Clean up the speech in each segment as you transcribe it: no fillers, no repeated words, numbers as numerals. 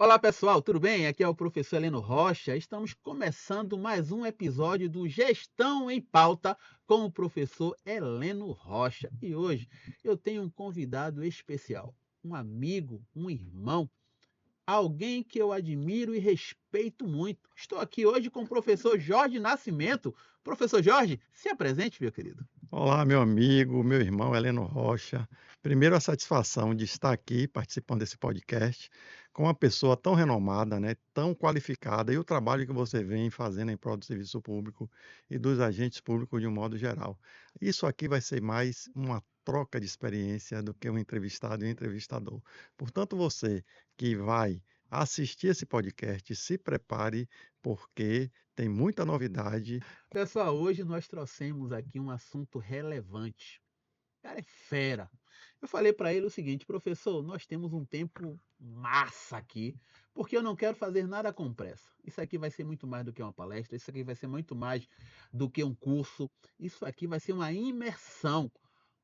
Olá pessoal, tudo bem? Aqui é o professor Heleno Rocha. Estamos começando mais um episódio do Gestão em Pauta com o professor Heleno Rocha. E hoje eu tenho um convidado especial, um amigo, um irmão, alguém que eu admiro e respeito muito. Estou aqui hoje com o professor Jorge Nascimento. Professor Jorge, se apresente, meu querido. Olá, meu amigo, meu irmão Heleno Rocha. Primeiro, a satisfação de estar aqui participando desse podcast com uma pessoa tão renomada, né, tão qualificada, e o trabalho que você vem fazendo em prol do serviço público e dos agentes públicos de um modo geral. Isso aqui vai ser mais uma troca de experiência do que um entrevistado e um entrevistador. Portanto, você que vai assistir esse podcast, se prepare, porque tem muita novidade. Pessoal, hoje nós trouxemos aqui um assunto relevante. O cara é fera. Eu falei para ele o seguinte: "Professor, nós temos um tempo massa aqui, porque eu não quero fazer nada com pressa. Isso aqui vai ser muito mais do que uma palestra, isso aqui vai ser muito mais do que um curso, isso aqui vai ser uma imersão".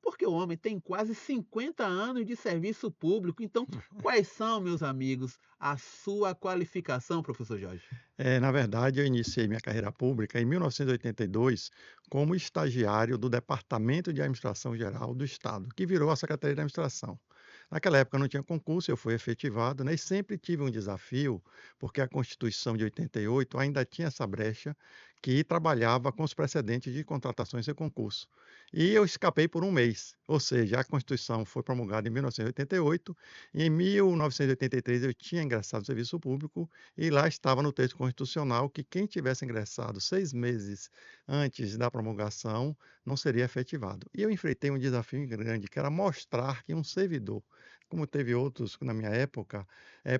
Porque o homem tem quase 50 anos de serviço público. Então, quais são, meus amigos, a sua qualificação, professor Jorge? Na verdade, eu iniciei minha carreira pública em 1982 como estagiário do Departamento de Administração Geral do Estado, que virou a Secretaria de Administração. Naquela época não tinha concurso, eu fui efetivado, né, e sempre tive um desafio, porque a Constituição de 88 ainda tinha essa brecha que trabalhava com os precedentes de contratações sem concurso. E eu escapei por um mês, ou seja, a Constituição foi promulgada em 1988, e em 1983 eu tinha ingressado no serviço público e lá estava no texto constitucional que quem tivesse ingressado 6 meses antes da promulgação não seria efetivado. E eu enfrentei um desafio grande, que era mostrar que um servidor, como teve outros na minha época,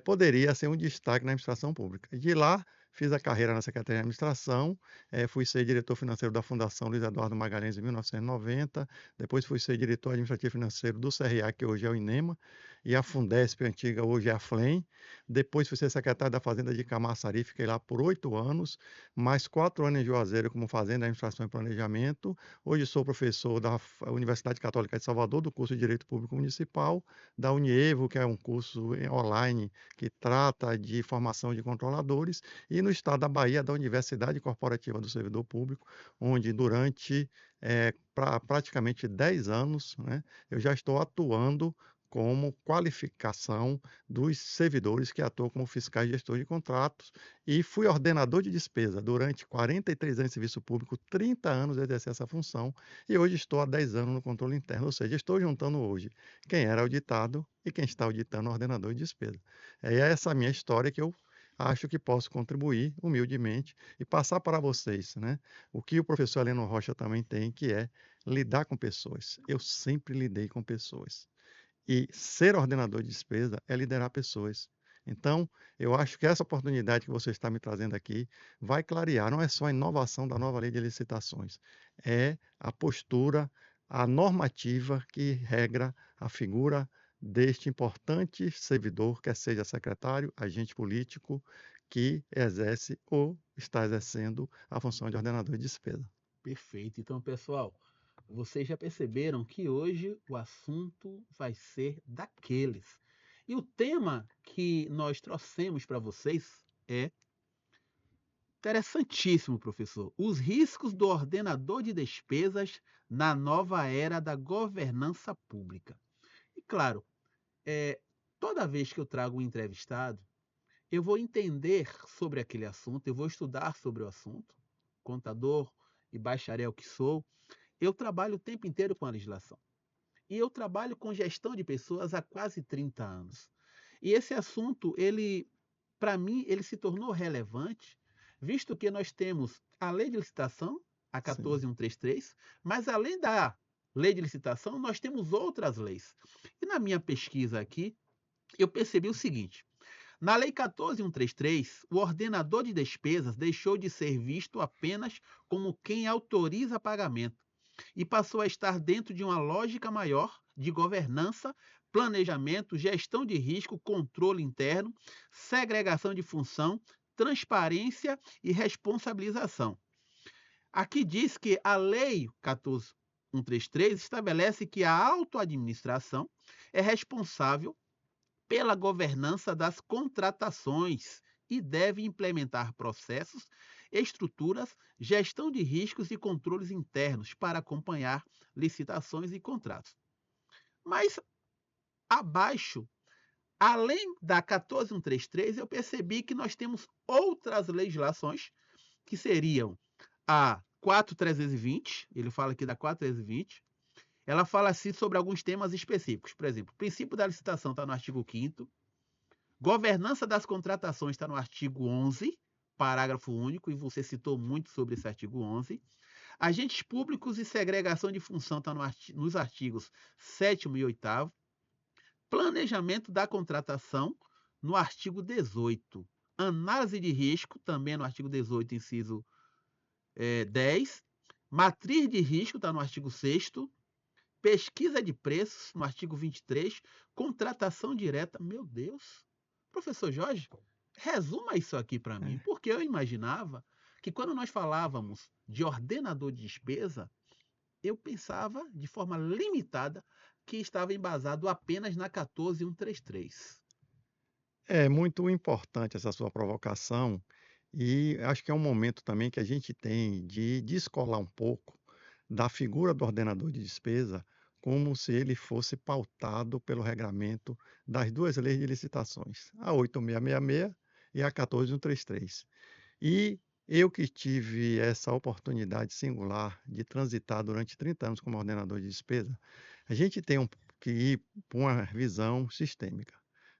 poderia ser um destaque na administração pública. E de lá fiz a carreira na Secretaria de Administração, fui ser diretor financeiro da Fundação Luiz Eduardo Magalhães em 1990, depois fui ser diretor administrativo financeiro do CRA, que hoje é o INEMA, e a Fundesp, antiga, hoje é a FLEM. Depois fui ser secretário da Fazenda de Camaçari, fiquei lá por 8 anos, mais 4 anos em Juazeiro como Fazenda, Administração e Planejamento. Hoje sou professor da Universidade Católica de Salvador, do curso de Direito Público Municipal, da Unievo, que é um curso online que trata de formação de controladores, e no estado da Bahia, da Universidade Corporativa do Servidor Público, onde durante praticamente 10 anos, né, eu já estou atuando como qualificação dos servidores que atuam como fiscais e gestores de contratos, e fui ordenador de despesa durante 43 anos de serviço público, 30 anos eu exerci essa função, e hoje estou há 10 anos no controle interno, ou seja, estou juntando hoje quem era auditado e quem está auditando o ordenador de despesa. É essa a minha história que eu acho que posso contribuir humildemente e passar para vocês, né, o que o professor Heleno Rocha também tem, que é lidar com pessoas. Eu sempre lidei com pessoas. E ser ordenador de despesa é liderar pessoas. Então, eu acho que essa oportunidade que você está me trazendo aqui vai clarear, não é só a inovação da nova lei de licitações, é a postura, a normativa que regra a figura deste importante servidor, quer seja secretário, agente político, que exerce ou está exercendo a função de ordenador de despesa. Perfeito. Então, pessoal, vocês já perceberam que hoje o assunto vai ser daqueles. E o tema que nós trouxemos para vocês é interessantíssimo, professor. Os riscos do ordenador de despesas na nova era da governança pública. E claro, é, toda vez que eu trago um entrevistado, eu vou entender sobre aquele assunto, eu vou estudar sobre o assunto, contador e bacharel que sou, eu trabalho o tempo inteiro com a legislação. E eu trabalho com gestão de pessoas há quase 30 anos. E esse assunto, ele, para mim, ele se tornou relevante, visto que nós temos a lei de licitação, a Sim. 14133, mas além da lei de licitação, nós temos outras leis. E na minha pesquisa aqui, eu percebi o seguinte: na Lei 14.133, o ordenador de despesas deixou de ser visto apenas como quem autoriza pagamento e passou a estar dentro de uma lógica maior de governança, planejamento, gestão de risco, controle interno, segregação de função, transparência e responsabilização. Aqui diz que a Lei 14.133 estabelece que a autoadministração é responsável pela governança das contratações e deve implementar processos, estruturas, gestão de riscos e controles internos para acompanhar licitações e contratos. Mas abaixo, além da 14133, eu percebi que nós temos outras legislações que seriam a 4320, ele fala aqui da 4320, ela fala assim sobre alguns temas específicos. Por exemplo, o princípio da licitação está no artigo 5º, governança das contratações está no artigo 11, parágrafo único, e você citou muito sobre esse artigo 11. Agentes públicos e segregação de função está nos artigos 7º e 8º. Planejamento da contratação, no artigo 18. Análise de risco, também no artigo 18, inciso 10. Matriz de risco, está no artigo 6º. Pesquisa de preços, no artigo 23. Contratação direta, meu Deus. Professor Jorge, resuma isso aqui para mim, porque eu imaginava que quando nós falávamos de ordenador de despesa, eu pensava de forma limitada que estava embasado apenas na 14133. É muito importante essa sua provocação e acho que é um momento também que a gente tem de descolar um pouco da figura do ordenador de despesa, como se ele fosse pautado pelo regramento das duas leis de licitações, a 8666 e a 14133. E eu que tive essa oportunidade singular de transitar durante 30 anos como ordenador de despesa, a gente tem que ir para uma visão sistêmica.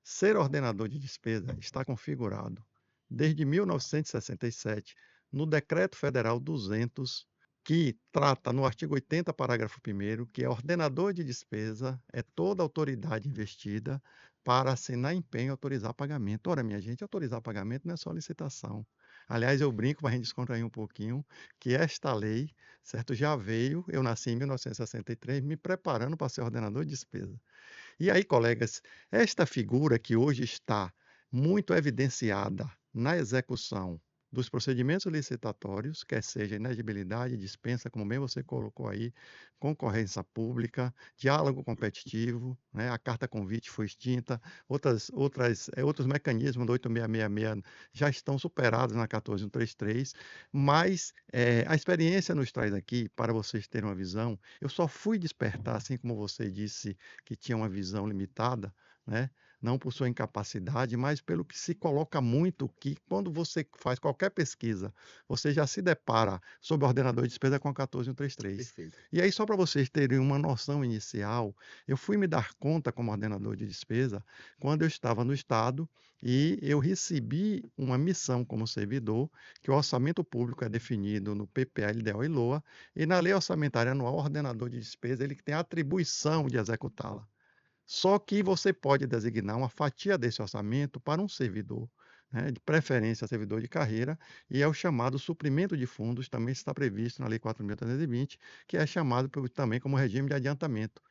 Ser ordenador de despesa está configurado desde 1967 no Decreto Federal 200, que trata no artigo 80, parágrafo 1º, que é ordenador de despesa é toda autoridade investida para assinar empenho e autorizar pagamento. Ora, minha gente, autorizar pagamento não é só licitação. Aliás, eu brinco para a gente descontrair um pouquinho, que esta lei, certo, já veio, eu nasci em 1963, me preparando para ser ordenador de despesa. E aí, colegas, esta figura que hoje está muito evidenciada na execução dos procedimentos licitatórios, quer seja inegibilidade, dispensa, como bem você colocou aí, concorrência pública, diálogo competitivo, né? A carta convite foi extinta, outros mecanismos do 8666 já estão superados na 14133, mas a experiência nos traz aqui, para vocês terem uma visão, eu só fui despertar, assim como você disse, que tinha uma visão limitada, né? Não por sua incapacidade, mas pelo que se coloca muito que quando você faz qualquer pesquisa, você já se depara sobre o ordenador de despesa com a 14133. Perfeito. E aí, só para vocês terem uma noção inicial, eu fui me dar conta como ordenador de despesa quando eu estava no Estado e eu recebi uma missão como servidor, que o orçamento público é definido no PPA, LDO e LOA, e na Lei Orçamentária Anual, o ordenador de despesa ele tem a atribuição de executá-la. Só que você pode designar uma fatia desse orçamento para um servidor, né, de preferência servidor de carreira, e é o chamado suprimento de fundos, também está previsto na Lei 4.320, que é chamado também como regime de adiantamento.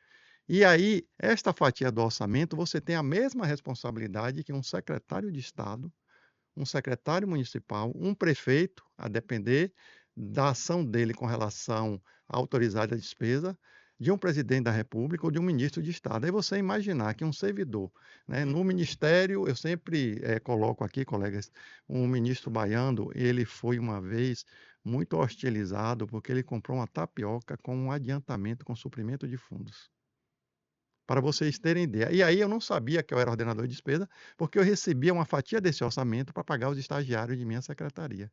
E aí, esta fatia do orçamento, você tem a mesma responsabilidade que um secretário de Estado, um secretário municipal, um prefeito, a depender da ação dele com relação a autorizar a despesa, de um presidente da República ou de um ministro de Estado. Aí você imaginar que um servidor, né, no ministério, eu sempre coloco aqui, colegas, um ministro baiano, ele foi uma vez muito hostilizado porque ele comprou uma tapioca com um adiantamento, com suprimento de fundos. Para vocês terem ideia. E aí eu não sabia que eu era ordenador de despesa, porque eu recebia uma fatia desse orçamento para pagar os estagiários de minha secretaria.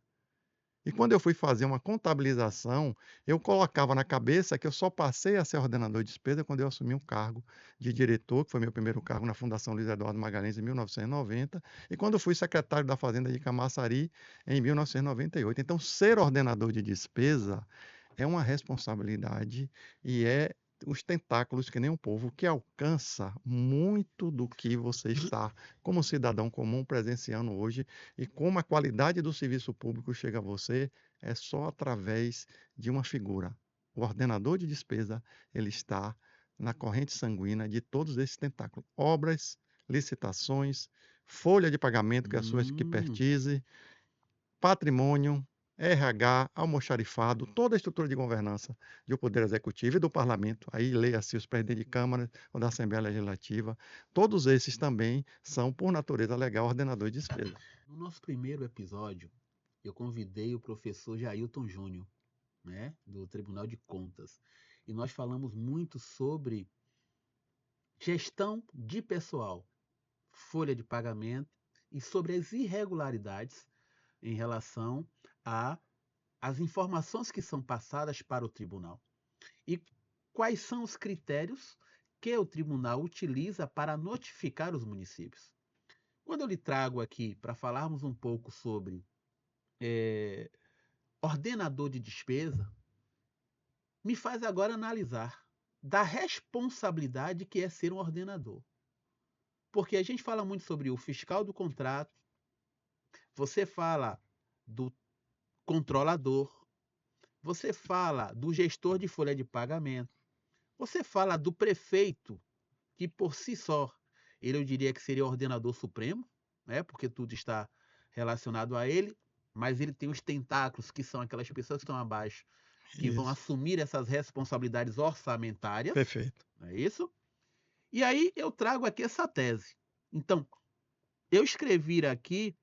E quando eu fui fazer uma contabilização, eu colocava na cabeça que eu só passei a ser ordenador de despesa quando eu assumi um cargo de diretor, que foi meu primeiro cargo na Fundação Luiz Eduardo Magalhães em 1990, e quando eu fui secretário da Fazenda de Camaçari em 1998. Então, ser ordenador de despesa é uma responsabilidade e é os tentáculos que nem um povo que alcança muito do que você está como cidadão comum presenciando hoje e como a qualidade do serviço público chega a você é só através de uma figura. O ordenador de despesa, ele está na corrente sanguínea de todos esses tentáculos. Obras, licitações, folha de pagamento, que é a sua Hum, expertise, patrimônio, RH, almoxarifado, toda a estrutura de governança do Poder Executivo e do Parlamento, aí leia-se os presidentes de Câmara ou da Assembleia Legislativa, todos esses também são, por natureza legal, ordenadores de despesa. No nosso primeiro episódio, eu convidei o professor Jailton Júnior, né, do Tribunal de Contas, e nós falamos muito sobre gestão de pessoal, folha de pagamento e sobre as irregularidades em relação a as informações que são passadas para o tribunal e quais são os critérios que o tribunal utiliza para notificar os municípios. Quando eu lhe trago aqui para falarmos um pouco sobre ordenador de despesa, me faz agora analisar da responsabilidade que é ser um ordenador. Porque a gente fala muito sobre o fiscal do contrato, você fala do controlador, você fala do gestor de folha de pagamento, você fala do prefeito, que por si só, ele eu diria que seria o ordenador supremo, né? Porque tudo está relacionado a ele, mas ele tem os tentáculos, que são aquelas pessoas que estão abaixo, que vão Isso, assumir essas responsabilidades orçamentárias, perfeito. não é isso? E aí eu trago aqui essa tese. Então, eu escrevi aqui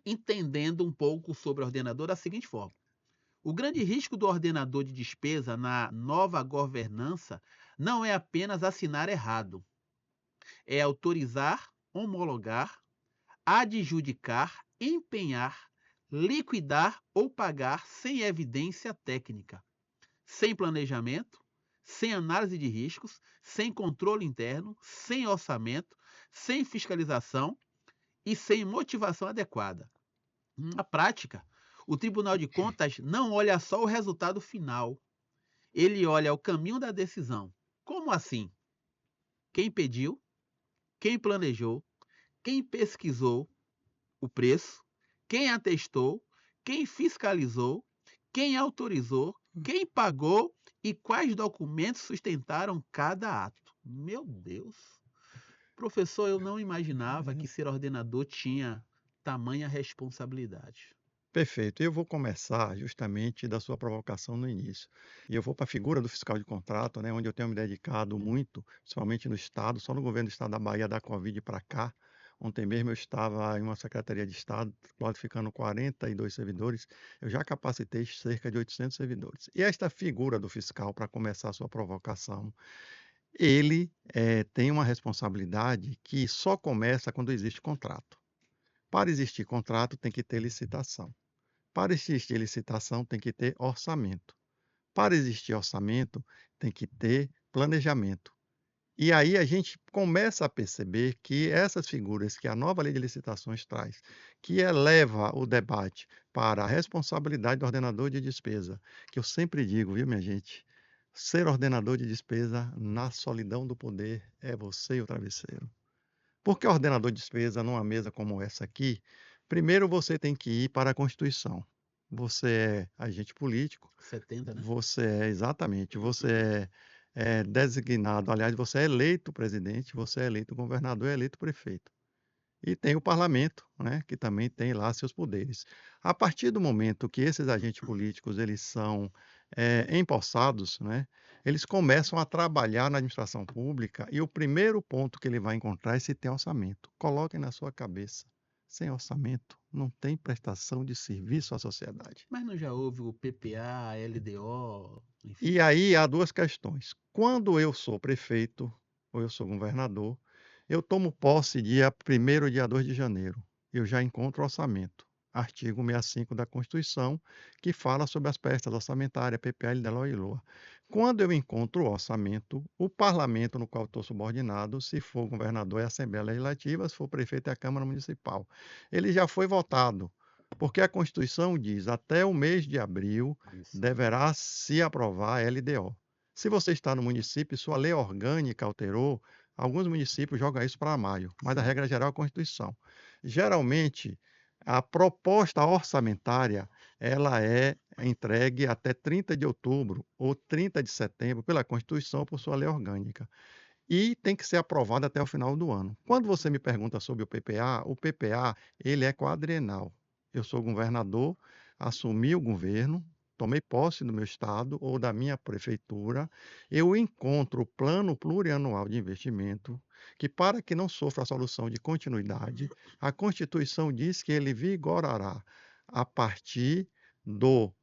entendendo um pouco sobre o ordenador da seguinte forma: o grande risco do ordenador de despesa na nova governança não é apenas assinar errado, é autorizar, homologar, adjudicar, empenhar, liquidar ou pagar sem evidência técnica, sem planejamento, sem análise de riscos, sem controle interno, sem orçamento, sem fiscalização e sem motivação adequada. Na prática, o Tribunal de Contas não olha só o resultado final, ele olha o caminho da decisão. Como assim? Quem pediu, quem planejou, quem pesquisou o preço, quem atestou, quem fiscalizou, quem autorizou, quem pagou e quais documentos sustentaram cada ato. Meu Deus! Professor, eu não imaginava que ser ordenador tinha tamanha responsabilidade. Perfeito. Eu vou começar justamente da sua provocação no início. E eu vou para a figura do fiscal de contrato, né, onde eu tenho me dedicado muito, principalmente no Estado, só no governo do Estado da Bahia, da Covid para cá. Ontem mesmo eu estava em uma Secretaria de Estado, qualificando 42 servidores, eu já capacitei cerca de 800 servidores. E esta figura do fiscal, para começar a sua provocação, ele tem uma responsabilidade que só começa quando existe contrato. Para existir contrato, tem que ter licitação. Para existir licitação, tem que ter orçamento. Para existir orçamento, tem que ter planejamento. E aí a gente começa a perceber que essas figuras que a nova lei de licitações traz, que eleva o debate para a responsabilidade do ordenador de despesa, que eu sempre digo, viu, minha gente? Ser ordenador de despesa na solidão do poder é você e o travesseiro. Porque ordenador de despesa numa mesa como essa aqui, primeiro você tem que ir para a Constituição. Você é agente político, 70, né? você é exatamente, você é designado, aliás, você é eleito presidente, você é eleito governador, é eleito prefeito. E tem o parlamento, né, que também tem lá seus poderes. A partir do momento que esses agentes políticos eles são empossados, né, eles começam a trabalhar na administração pública e o primeiro ponto que ele vai encontrar é se tem orçamento. Coloquem na sua cabeça, sem orçamento não tem prestação de serviço à sociedade. Mas não já houve o PPA, a LDO, enfim. E aí há duas questões. Quando eu sou prefeito ou eu sou governador, eu tomo posse dia 1º, dia 2 de janeiro. Eu já encontro o orçamento. Artigo 65 da Constituição, que fala sobre as peças orçamentárias, PPA, LDO e LOA. Quando eu encontro o orçamento, o parlamento no qual estou subordinado, se for governador é a Assembleia Legislativa, se for prefeito é a Câmara Municipal. Ele já foi votado, porque a Constituição diz até o mês de abril Isso. deverá se aprovar a LDO. Se você está no município e sua lei orgânica alterou, alguns municípios jogam isso para maio, mas a Sim. regra geral é a Constituição. Geralmente, a proposta orçamentária ela é entregue até 30 de outubro ou 30 de setembro pela Constituição por sua lei orgânica. E tem que ser aprovada até o final do ano. Quando você me pergunta sobre o PPA ele é quadrienal. Eu sou governador, assumi o governo, tomei posse do meu estado ou da minha prefeitura, eu encontro o plano plurianual de investimento, que para que não sofra a solução de continuidade, a Constituição diz que ele vigorará a partir do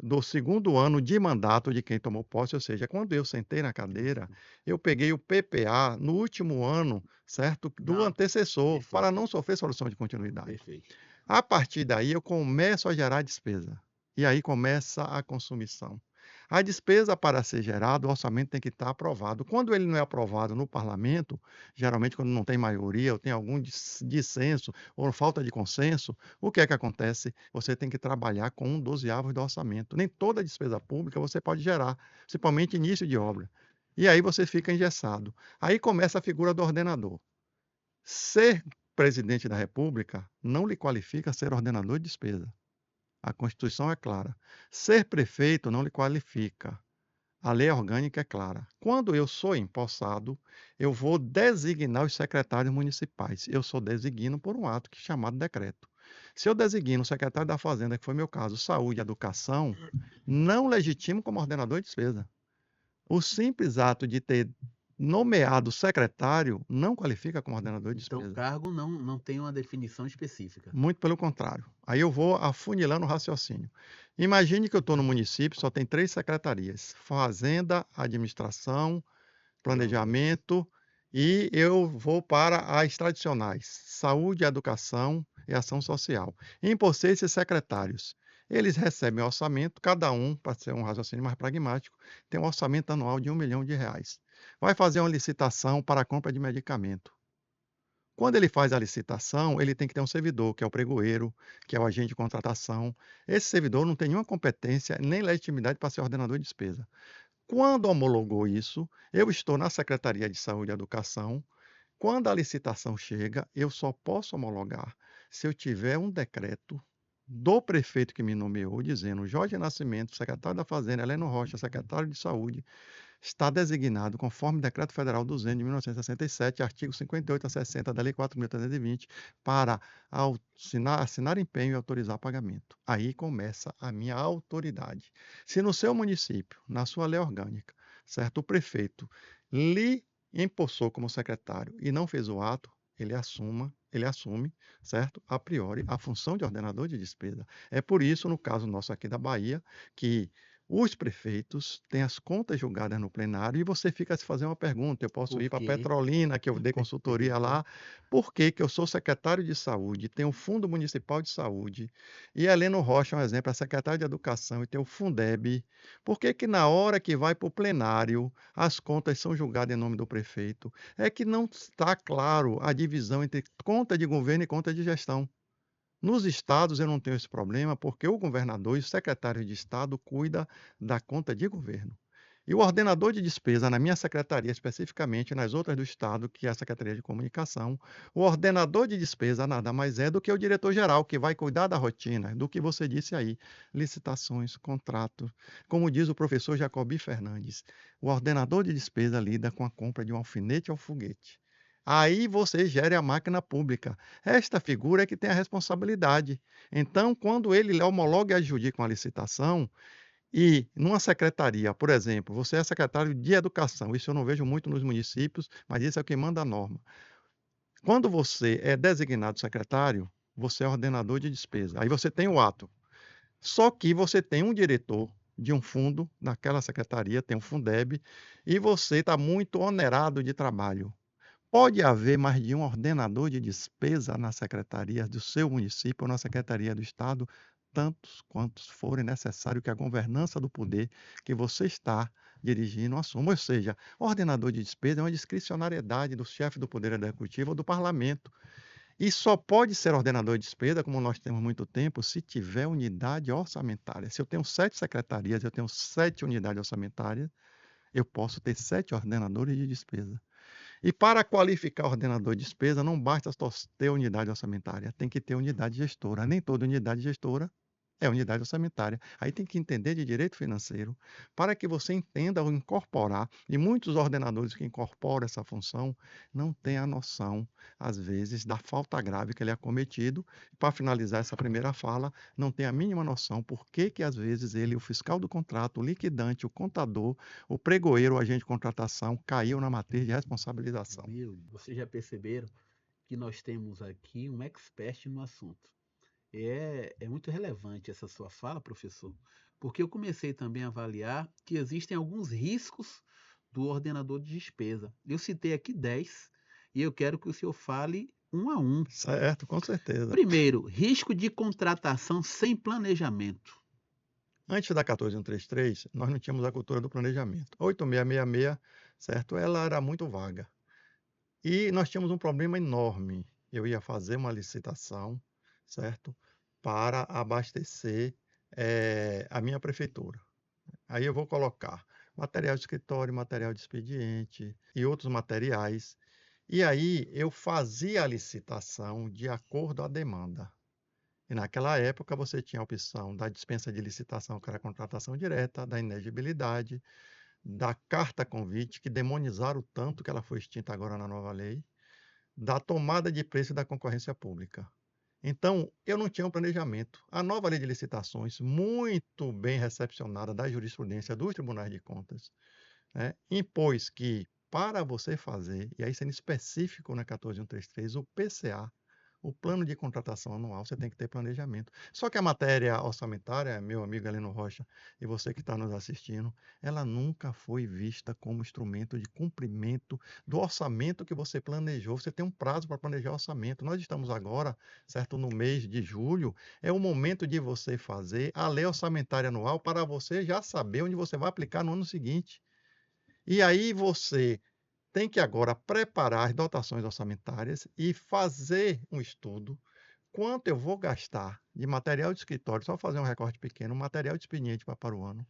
do segundo ano de mandato de quem tomou posse, ou seja, quando eu sentei na cadeira, eu peguei o PPA no último ano, certo, do Não, antecessor, para perfeito, não sofrer solução de continuidade. perfeito. A partir daí eu começo a gerar despesa, e aí começa a consumição. A despesa para ser gerada, o orçamento tem que estar aprovado. Quando ele não é aprovado no parlamento, geralmente quando não tem maioria ou tem algum dissenso ou falta de consenso, o que é que acontece? Você tem que trabalhar com um dozeavos do orçamento. Nem toda despesa pública você pode gerar, principalmente início de obra. E aí você fica engessado. Aí começa a figura do ordenador. Ser presidente da república não lhe qualifica a ser ordenador de despesa. A Constituição é clara. Ser prefeito não lhe qualifica. A lei orgânica é clara. Quando eu sou empossado, eu vou designar os secretários municipais. Eu só designo por um ato que é chamado decreto. Se eu designo o secretário da Fazenda, que foi meu caso, Saúde e Educação, não legitimo como ordenador de despesa. O simples ato de ter nomeado o secretário não qualifica como ordenador de Então, o despesa. cargo não tem uma definição específica. Muito pelo contrário. Aí eu vou afunilando o raciocínio. Imagine que eu estou no município, só tem 3 secretarias: Fazenda, Administração, Pronto. Planejamento, e eu vou para as tradicionais: Saúde, Educação e Ação Social. Em por ser esses secretários, eles recebem orçamento, cada um, para ser um raciocínio mais pragmático, tem um orçamento anual de R$ 1 milhão. Vai fazer uma licitação para a compra de medicamento. Quando ele faz a licitação, ele tem que ter um servidor, que é o pregoeiro, que é o agente de contratação. Esse servidor não tem nenhuma competência nem legitimidade para ser ordenador de despesa. Quando homologou isso, eu estou na Secretaria de Saúde e Educação. Quando a licitação chega, eu só posso homologar se eu tiver um decreto do prefeito que me nomeou, dizendo: Jorge Nascimento, secretário da Fazenda, Heleno Rocha, secretário de Saúde, está designado conforme Decreto Federal 200 de 1967, artigo 58 a 60 da Lei 4.320, para assinar empenho e autorizar pagamento. Aí começa a minha autoridade. Se no seu município, na sua lei orgânica, certo, o prefeito lhe empossou como secretário e não fez o ato, ele assume, certo, a priori, a função de ordenador de despesa. É por isso, no caso nosso aqui da Bahia, que os prefeitos têm as contas julgadas no plenário e você fica a se fazer uma pergunta. Eu posso Por ir para quê? Petrolina, que eu dei consultoria Perfeito. lá, por que que eu sou secretário de saúde, tenho o Fundo Municipal de Saúde, e Heleno Rocha, um exemplo, é secretário de Educação e tem o Fundeb, por que que na hora que vai para o plenário, as contas são julgadas em nome do prefeito? É que não está claro a divisão entre conta de governo e conta de gestão. Nos estados eu não tenho esse problema, porque o governador e o secretário de estado cuida da conta de governo. E o ordenador de despesa, na minha secretaria, especificamente nas outras do estado, que é a Secretaria de Comunicação, o ordenador de despesa nada mais é do que o diretor-geral, que vai cuidar da rotina, do que você disse aí, licitações, contratos. Como diz o professor Jacobi Fernandes, o ordenador de despesa lida com a compra de um alfinete ao foguete. Aí você gere a máquina pública. Esta figura é que tem a responsabilidade. Então, quando ele homologa e adjudica uma licitação, e numa secretaria, por exemplo, você é secretário de educação, isso eu não vejo muito nos municípios, mas isso é o que manda a norma. Quando você é designado secretário, você é ordenador de despesa. Aí você tem o ato. Só que você tem um diretor de um fundo naquela secretaria, tem um Fundeb, e você está muito onerado de trabalho. Pode haver mais de um ordenador de despesa na secretaria do seu município ou na secretaria do estado, tantos quantos forem necessário que a governança do poder que você está dirigindo assuma. Ou seja, ordenador de despesa é uma discricionariedade do chefe do poder executivo ou do parlamento. E só pode ser ordenador de despesa, como nós temos muito tempo, se tiver unidade orçamentária. Se eu tenho 7 secretarias, eu tenho 7 unidades orçamentárias, eu posso ter 7 ordenadores de despesa. E para qualificar ordenador de despesa, não basta só ter unidade orçamentária, tem que ter unidade gestora. Nem toda unidade gestora É unidade orçamentária. Aí tem que entender de direito financeiro, para que você entenda ao incorporar, e muitos ordenadores que incorporam essa função não têm a noção, às vezes, da falta grave que ele é cometido. Para finalizar essa primeira fala, não tem a mínima noção por que que às vezes ele, o fiscal do contrato, o liquidante, o contador, o pregoeiro, o agente de contratação, caiu na matriz de responsabilização. Vocês já perceberam que nós temos aqui um expert no assunto. É muito relevante essa sua fala, professor, porque eu comecei também a avaliar que existem alguns riscos do ordenador de despesa. Eu citei aqui 10 e eu quero que o senhor fale um a um. Certo, com certeza. Primeiro, risco de contratação sem planejamento. Antes da 14133, nós não tínhamos a cultura do planejamento. A 8666, certo? Ela era muito vaga. E nós tínhamos um problema enorme. Eu ia fazer uma licitação, certo? Para abastecer a minha prefeitura. Aí eu vou colocar material de escritório, material de expediente e outros materiais. E aí eu fazia a licitação de acordo à demanda. E naquela época você tinha a opção da dispensa de licitação, que era a contratação direta, da inegibilidade, da carta convite, que demonizaram tanto que ela foi extinta agora na nova lei, da tomada de preço e da concorrência pública. Então, eu não tinha um planejamento. A nova lei de licitações, muito bem recepcionada da jurisprudência dos tribunais de contas, né, impôs que, para você fazer, e aí sendo específico na 14133, o PCA, o plano de contratação anual, você tem que ter planejamento. Só que a matéria orçamentária, meu amigo Heleno Rocha, e você que está nos assistindo, ela nunca foi vista como instrumento de cumprimento do orçamento que você planejou. Você tem um prazo para planejar o orçamento. Nós estamos agora, certo, no mês de julho, é o momento de você fazer a lei orçamentária anual para você já saber onde você vai aplicar no ano seguinte. E aí você tem que agora preparar as dotações orçamentárias e fazer um estudo quanto eu vou gastar de material de escritório, só fazer um recorte pequeno, material de expediente para o ano.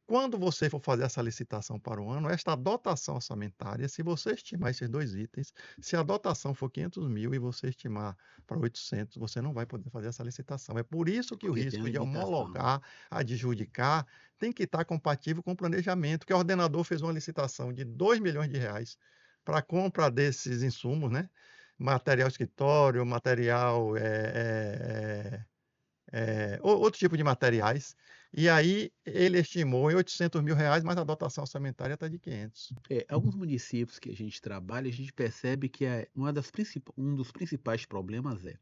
Quando você for fazer essa licitação para o ano, esta dotação orçamentária, se você estimar esses dois itens, se a dotação for 500 mil e você estimar para 800, você não vai poder fazer essa licitação. É por isso que o Porque tem risco de limitação. homologar, adjudicar, tem que estar compatível com o planejamento, que o ordenador fez uma licitação de 2 milhões de reais para a compra desses insumos, né? Material escritório, material outro tipo de materiais, e aí ele estimou em 800 mil reais, mas a dotação orçamentária está de 500. Alguns municípios que a gente trabalha, a gente percebe que um dos principais problemas é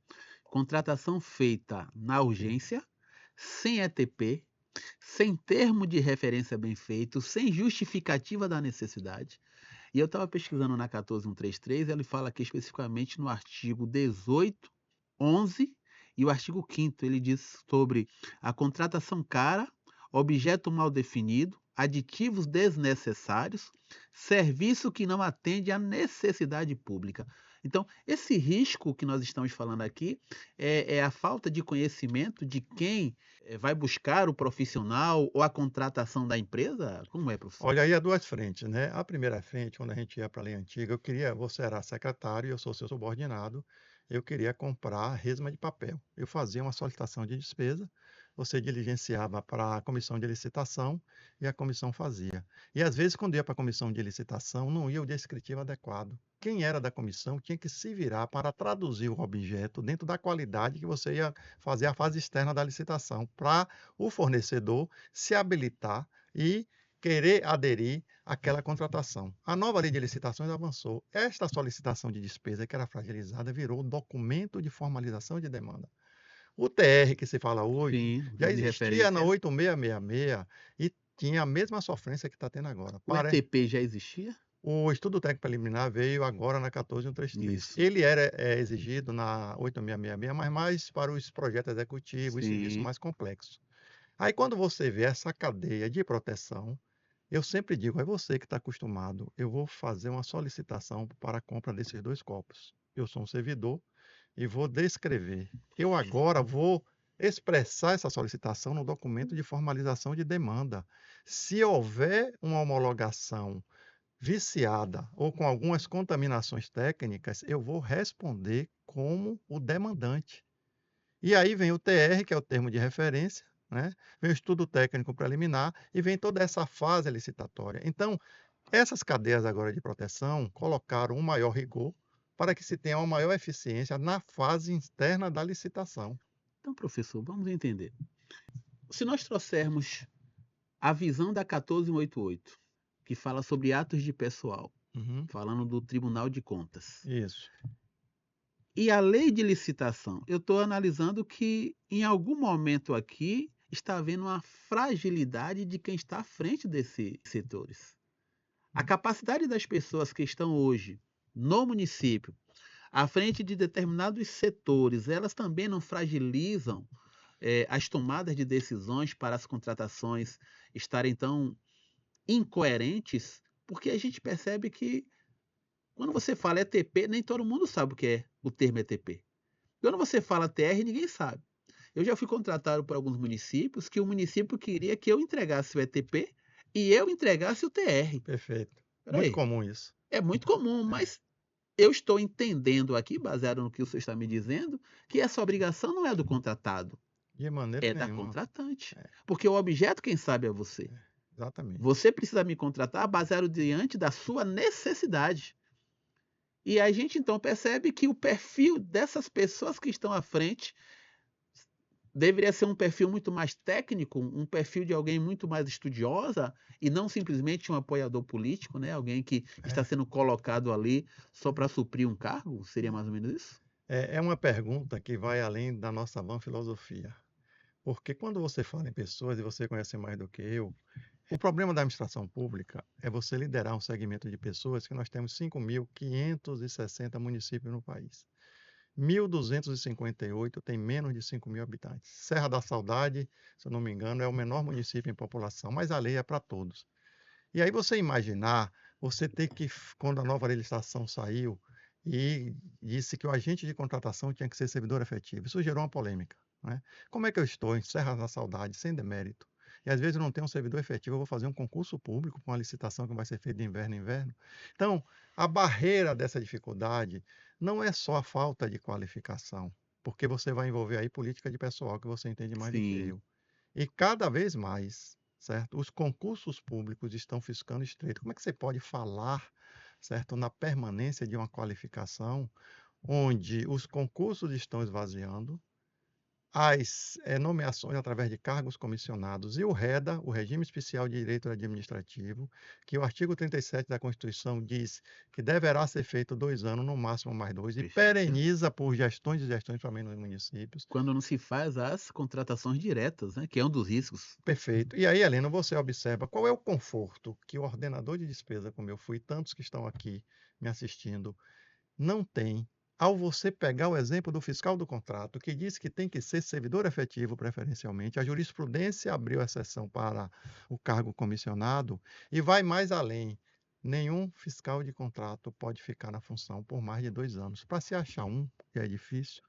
contratação feita na urgência, sem ETP, sem termo de referência bem feito, sem justificativa da necessidade. E eu estava pesquisando na 14133, ele fala aqui especificamente no artigo 18, 11 e o artigo 5º, ele diz sobre a contratação cara, objeto mal definido, aditivos desnecessários, serviço que não atende à necessidade pública. Então, esse risco que nós estamos falando aqui é a falta de conhecimento de quem vai buscar o profissional ou a contratação da empresa? Como é, professor? Olha, aí há duas frentes, né? A primeira frente, quando a gente ia para a lei antiga, você era secretário e eu sou seu subordinado, eu queria comprar resma de papel. Eu fazia uma solicitação de despesa, você diligenciava para a comissão de licitação e a comissão fazia. E às vezes, quando ia para a comissão de licitação, não ia o descritivo adequado. Quem era da comissão tinha que se virar para traduzir o objeto dentro da qualidade que você ia fazer a fase externa da licitação, para o fornecedor se habilitar e querer aderir àquela contratação. A nova lei de licitações avançou. Esta solicitação de despesa, que era fragilizada, virou documento de formalização de demanda. O TR que se fala hoje Sim, já de existia na referência. 8666 e tinha a mesma sofrência que está tendo agora. O ETP já existia? O estudo técnico preliminar veio agora na 14133. Isso. Ele era exigido na 8666, mas mais para os projetos executivos e serviços Sim. mais complexos. Aí quando você vê essa cadeia de proteção, eu sempre digo, é você que está acostumado, eu vou fazer uma solicitação para a compra desses dois copos. Eu sou um servidor e vou descrever. Eu agora vou expressar essa solicitação no documento de formalização de demanda. Se houver uma homologação viciada ou com algumas contaminações técnicas, eu vou responder como o demandante. E aí vem o TR, que é o termo de referência, né? Vem o estudo técnico preliminar e vem toda essa fase licitatória. Então, essas cadeias agora de proteção colocaram um maior rigor para que se tenha uma maior eficiência na fase interna da licitação. Então, professor, vamos entender. Se nós trouxermos a visão da 1488, que fala sobre atos de pessoal, Uhum, falando do Tribunal de Contas, isso. e a lei de licitação, eu estou analisando que em algum momento aqui está havendo uma fragilidade de quem está à frente desses setores. A capacidade das pessoas que estão hoje no município, à frente de determinados setores, elas também não fragilizam as tomadas de decisões para as contratações estarem tão incoerentes, porque a gente percebe que quando você fala ETP, nem todo mundo sabe o que é o termo ETP. Quando você fala TR, ninguém sabe. Eu já fui contratado por alguns municípios que o município queria que eu entregasse o ETP e eu entregasse o TR. Perfeito. Espera Muito aí, comum isso. é muito comum, É, mas eu estou entendendo aqui, baseado no que o senhor está me dizendo, que essa obrigação não é do contratado, de maneira é da nenhuma. contratante. É, Porque o objeto, quem sabe, é você. exatamente. Você precisa me contratar baseado diante da sua necessidade. E a gente então percebe que o perfil dessas pessoas que estão à frente deveria ser um perfil muito mais técnico, um perfil de alguém muito mais estudiosa e não simplesmente um apoiador político, né? Alguém que está É, sendo colocado ali só para suprir um cargo, seria mais ou menos isso? é uma pergunta que vai além da nossa vã filosofia. Porque quando você fala em pessoas, e você conhece mais do que eu, o problema da administração pública é você liderar um segmento de pessoas que nós temos 5.560 municípios no país. 1.258 tem menos de 5.000 habitantes. Serra da Saudade, se eu não me engano, é o menor município em população, mas a lei é para todos. E aí você imaginar, você ter que, quando a nova legislação saiu e disse que o agente de contratação tinha que ser servidor efetivo, isso gerou uma polêmica, né? Como é que eu estou em Serra da Saudade, sem demérito, e às vezes eu não tenho um servidor efetivo, eu vou fazer um concurso público com uma licitação que vai ser feita de inverno em inverno? Então, a barreira dessa dificuldade não é só a falta de qualificação, porque você vai envolver aí política de pessoal, que você entende mais do que Sim, eu. E cada vez mais, certo? Os concursos públicos estão ficando estreitos. Como é que você pode falar, certo, na permanência de uma qualificação onde os concursos estão esvaziando, as nomeações através de cargos comissionados e o REDA, o Regime Especial de Direito Administrativo, que o artigo 37 da Constituição diz que deverá ser feito 2 anos, no máximo mais 2, e perfeito. pereniza por gestões e gestões para menos municípios. Quando não se faz as contratações diretas, né, que é um dos riscos. Perfeito. E aí, Helena, você observa qual é o conforto que o ordenador de despesa, como eu fui, tantos que estão aqui me assistindo, não tem ao você pegar o exemplo do fiscal do contrato, que diz que tem que ser servidor efetivo preferencialmente. A jurisprudência abriu exceção para o cargo comissionado e vai mais além. Nenhum fiscal de contrato pode ficar na função por mais de 2 anos. Para se achar um, que é difícil,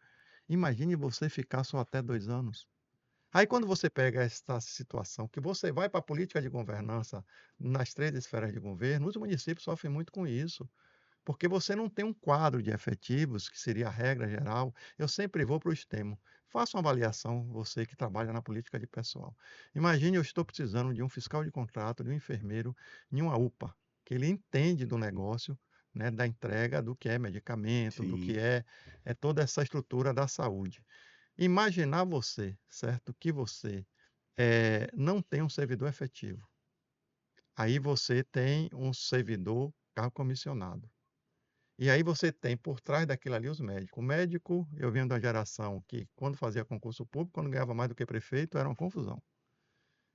imagine você ficar só até 2 anos. Aí, quando você pega essa situação, que você vai para a política de governança nas 3 esferas de governo, os municípios sofrem muito com isso, porque você não tem um quadro de efetivos, que seria a regra geral. Eu sempre vou para o extremo. Faça uma avaliação, você que trabalha na política de pessoal. Imagine, eu estou precisando de um fiscal de contrato, de um enfermeiro, em uma UPA, que ele entende do negócio, né, da entrega do que é medicamento, do que Sim. é toda essa estrutura da saúde. Imaginar você, certo, que você não tem um servidor efetivo. Aí você tem um servidor cargo comissionado. E aí você tem por trás daquilo ali os médicos. O médico, eu venho da geração que, quando fazia concurso público, quando ganhava mais do que prefeito, era uma confusão.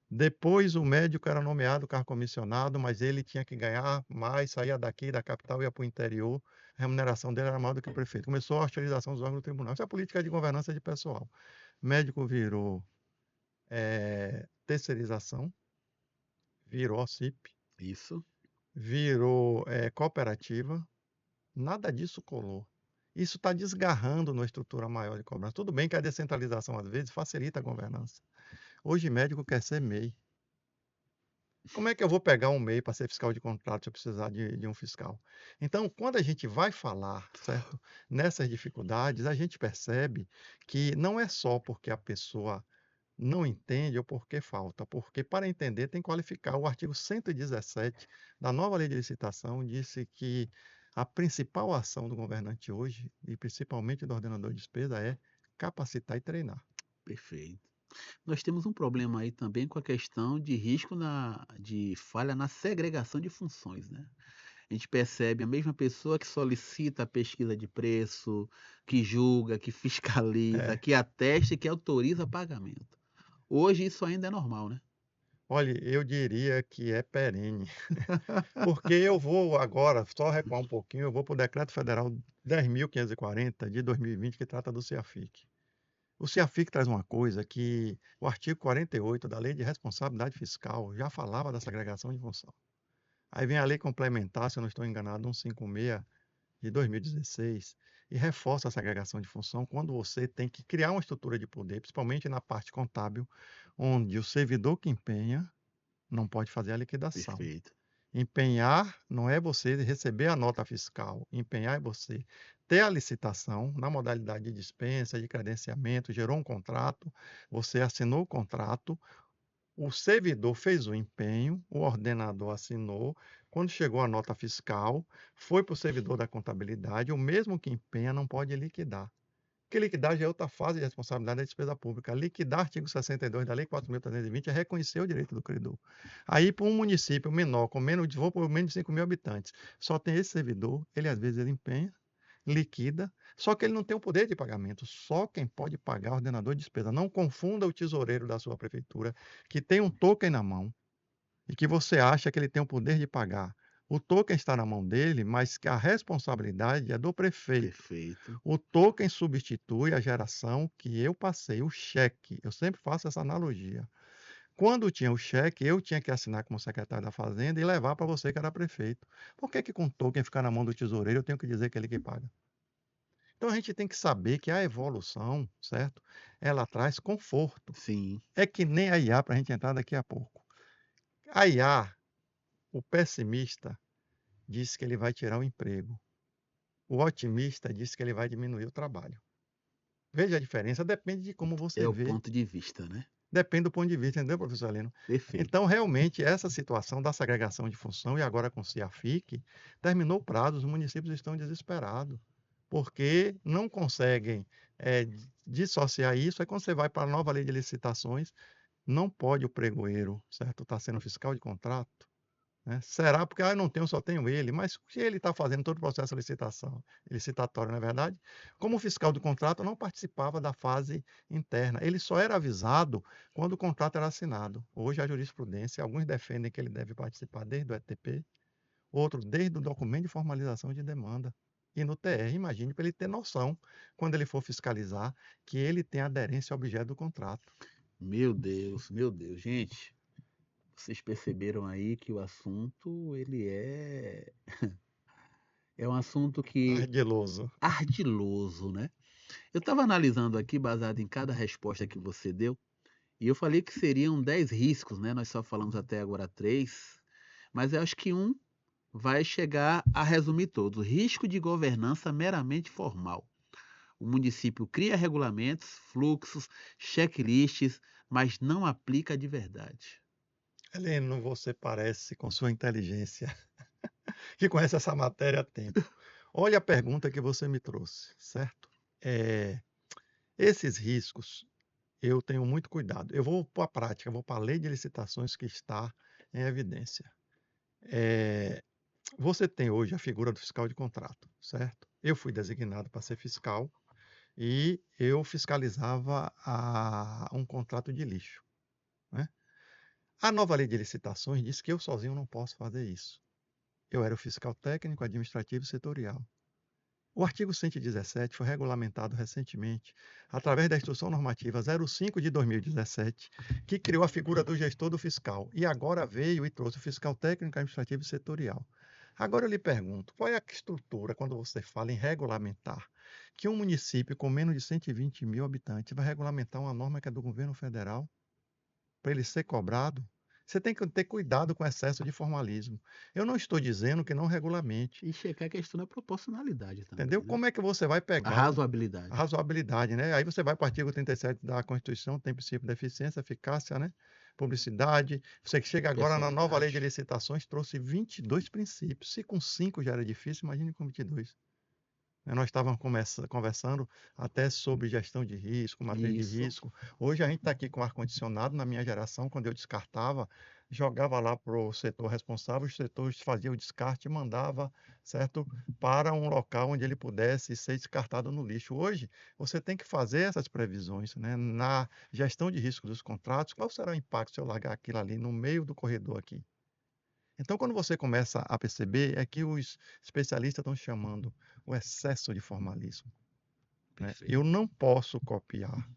Depois o médico era nomeado cargo comissionado, mas ele tinha que ganhar mais, saía daqui da capital, ia para o interior, a remuneração dele era maior do que o prefeito. Começou a hostilização dos órgãos do tribunal. Isso é a política de governança de pessoal. Médico virou terceirização, virou OCIP, Isso. virou cooperativa, nada disso colou. Isso está desgarrando na estrutura maior de cobrança. Tudo bem que a descentralização, às vezes, facilita a governança. Hoje, médico quer ser MEI. Como é que eu vou pegar um MEI para ser fiscal de contrato se eu precisar de um fiscal? Então, quando a gente vai falar, certo, nessas dificuldades, a gente percebe que não é só porque a pessoa não entende ou porque falta, porque para entender tem que qualificar. O artigo 117 da nova lei de licitação disse que a principal ação do governante hoje, e principalmente do ordenador de despesa, é capacitar e treinar. Perfeito. Nós temos um problema aí também com a questão de risco de falha na segregação de funções, né? A gente percebe a mesma pessoa que solicita a pesquisa de preço, que julga, que fiscaliza, É, que atesta e que autoriza pagamento. Hoje isso ainda é normal, né? olhe, eu diria que é perene, porque eu vou agora, só recuar um pouquinho, eu vou para o Decreto Federal 10.540 de 2020, que trata do CEAFIC. O CEAFIC traz uma coisa que o artigo 48 da Lei de Responsabilidade Fiscal já falava da segregação de função. Aí vem a lei complementar, se eu não estou enganado, 156 de 2016, e reforça a segregação de função quando você tem que criar uma estrutura de poder, principalmente na parte contábil, onde o servidor que empenha não pode fazer a liquidação. Perfeito. Empenhar não é você receber a nota fiscal, empenhar é você ter a licitação na modalidade de dispensa, de credenciamento, gerou um contrato, você assinou o contrato, o servidor fez o empenho, o ordenador assinou. Quando chegou a nota fiscal, foi para o servidor da contabilidade, o mesmo que empenha não pode liquidar. Porque liquidar já é outra fase de responsabilidade da despesa pública. Liquidar, artigo 62 da Lei 4.320, é reconhecer o direito do credor. Aí, para um município menor, com menos de, vou por menos de 5 mil habitantes, só tem esse servidor, ele às vezes ele empenha, liquida, só que ele não tem o poder de pagamento. Só quem pode pagar é o ordenador de despesa. Não confunda o tesoureiro da sua prefeitura, que tem um token na mão e que você acha que ele tem o poder de pagar. O token está na mão dele, mas que a responsabilidade é do prefeito. Perfeito. O token substitui a geração que eu passei, o cheque. Eu sempre faço essa analogia. Quando tinha o cheque, eu tinha que assinar como secretário da Fazenda e levar para você que era prefeito. Por que com o token ficar na mão do tesoureiro, eu tenho que dizer que é ele que paga? Então a gente tem que saber que a evolução, certo? Ela traz conforto. Sim. É que nem a IA, para a gente entrar daqui a pouco. A IA, o pessimista diz que ele vai tirar o emprego. O otimista diz que ele vai diminuir o trabalho. Veja a diferença, depende de como você É o vê, ponto de vista, né? depende do ponto de vista, entendeu, professor Heleno? Perfeito. Então, realmente, essa situação da segregação de função, e agora com o CIAFIC, terminou o prazo, os municípios estão desesperados, porque não conseguem dissociar isso. Aí, quando você vai para a nova lei de licitações, não pode o pregoeiro, certo, estar sendo fiscal de contrato, né? Será porque eu não tenho, só tenho ele, mas se ele está fazendo todo o processo de licitação, licitatório, na verdade, como fiscal do contrato, não participava da fase interna. Ele só era avisado quando o contrato era assinado. Hoje a jurisprudência, alguns defendem que ele deve participar desde o ETP, outros desde o documento de formalização de demanda. E no TR, imagine para ele ter noção, quando ele for fiscalizar, que ele tem aderência ao objeto do contrato. Meu Deus, meu Deus. Gente, vocês perceberam aí que o assunto, ele é um assunto que Ardiloso. ardiloso, né? Eu estava analisando aqui, baseado em cada resposta que você deu, e eu falei que seriam 10 riscos, né? Nós só falamos até agora 3, mas eu acho que um vai chegar a resumir todos. Risco de governança meramente formal. O município cria regulamentos, fluxos, checklists, mas não aplica de verdade. Heleno, você parece com sua inteligência que conhece essa matéria há tempo. Olha a pergunta que você me trouxe, certo? Eh, esses riscos, eu tenho muito cuidado. Eu vou para a prática, eu vou para a lei de licitações que está em evidência. Eh, você tem hoje a figura do fiscal de contrato, certo? Eu fui designado para ser fiscal e eu fiscalizava um contrato de lixo, né? A nova lei de licitações diz que eu sozinho não posso fazer isso. Eu era o fiscal técnico, administrativo e setorial. O artigo 117 foi regulamentado recentemente através da Instrução Normativa 05 de 2017, que criou a figura do gestor do fiscal, e agora veio e trouxe o fiscal técnico, administrativo e setorial. Agora eu lhe pergunto, qual é a estrutura, quando você fala em regulamentar, que um município com menos de 120 mil habitantes vai regulamentar uma norma que é do governo federal, para ele ser cobrado? Você tem que ter cuidado com o excesso de formalismo. Eu não estou dizendo que não regulamente, E checar a questão da proporcionalidade também, entendeu? né? Como é que você vai A pegar a razoabilidade. razoabilidade, né? Aí você vai para o artigo 37 da Constituição, tem princípio da eficiência, eficácia, né? Publicidade. Você que chega agora na nova lei de Pessoalidade. licitações, trouxe 22 princípios. Se com 5 já era difícil, imagine com 22. Nós estávamos conversando até sobre gestão de risco, matriz de Isso. risco. Hoje a gente está aqui com ar-condicionado. Na minha geração, quando eu descartava, jogava lá para o setor responsável, o setor fazia o descarte e mandava, certo, para um local onde ele pudesse ser descartado no lixo. Hoje, você tem que fazer essas previsões, né? Na gestão de risco dos contratos, qual será o impacto se eu largar aquilo ali no meio do corredor aqui? Então, quando você começa a perceber, é que os especialistas estão chamando o excesso de formalismo, né? Perfeito. Eu não posso copiar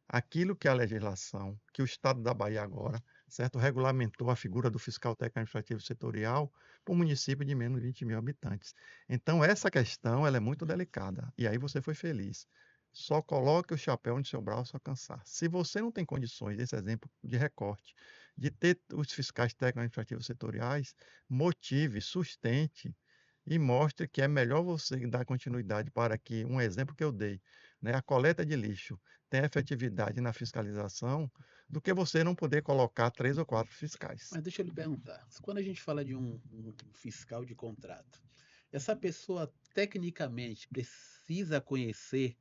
aquilo que a legislação, que o Estado da Bahia agora, certo, regulamentou a figura do fiscal técnico administrativo setorial para um município de menos de 20 mil habitantes. Então, essa questão ela é muito delicada. E aí você foi feliz. Só coloque o chapéu onde seu braço alcançar. Se você não tem condições, desse exemplo de recorte, de ter os fiscais técnicos administrativos setoriais, motive, sustente e mostre que é melhor você dar continuidade para que, um exemplo que eu dei, né, a coleta de lixo tem efetividade na fiscalização, do que você não poder colocar 3 ou 4 fiscais. Mas deixa eu lhe perguntar, quando a gente fala de um fiscal de contrato, essa pessoa tecnicamente precisa conhecer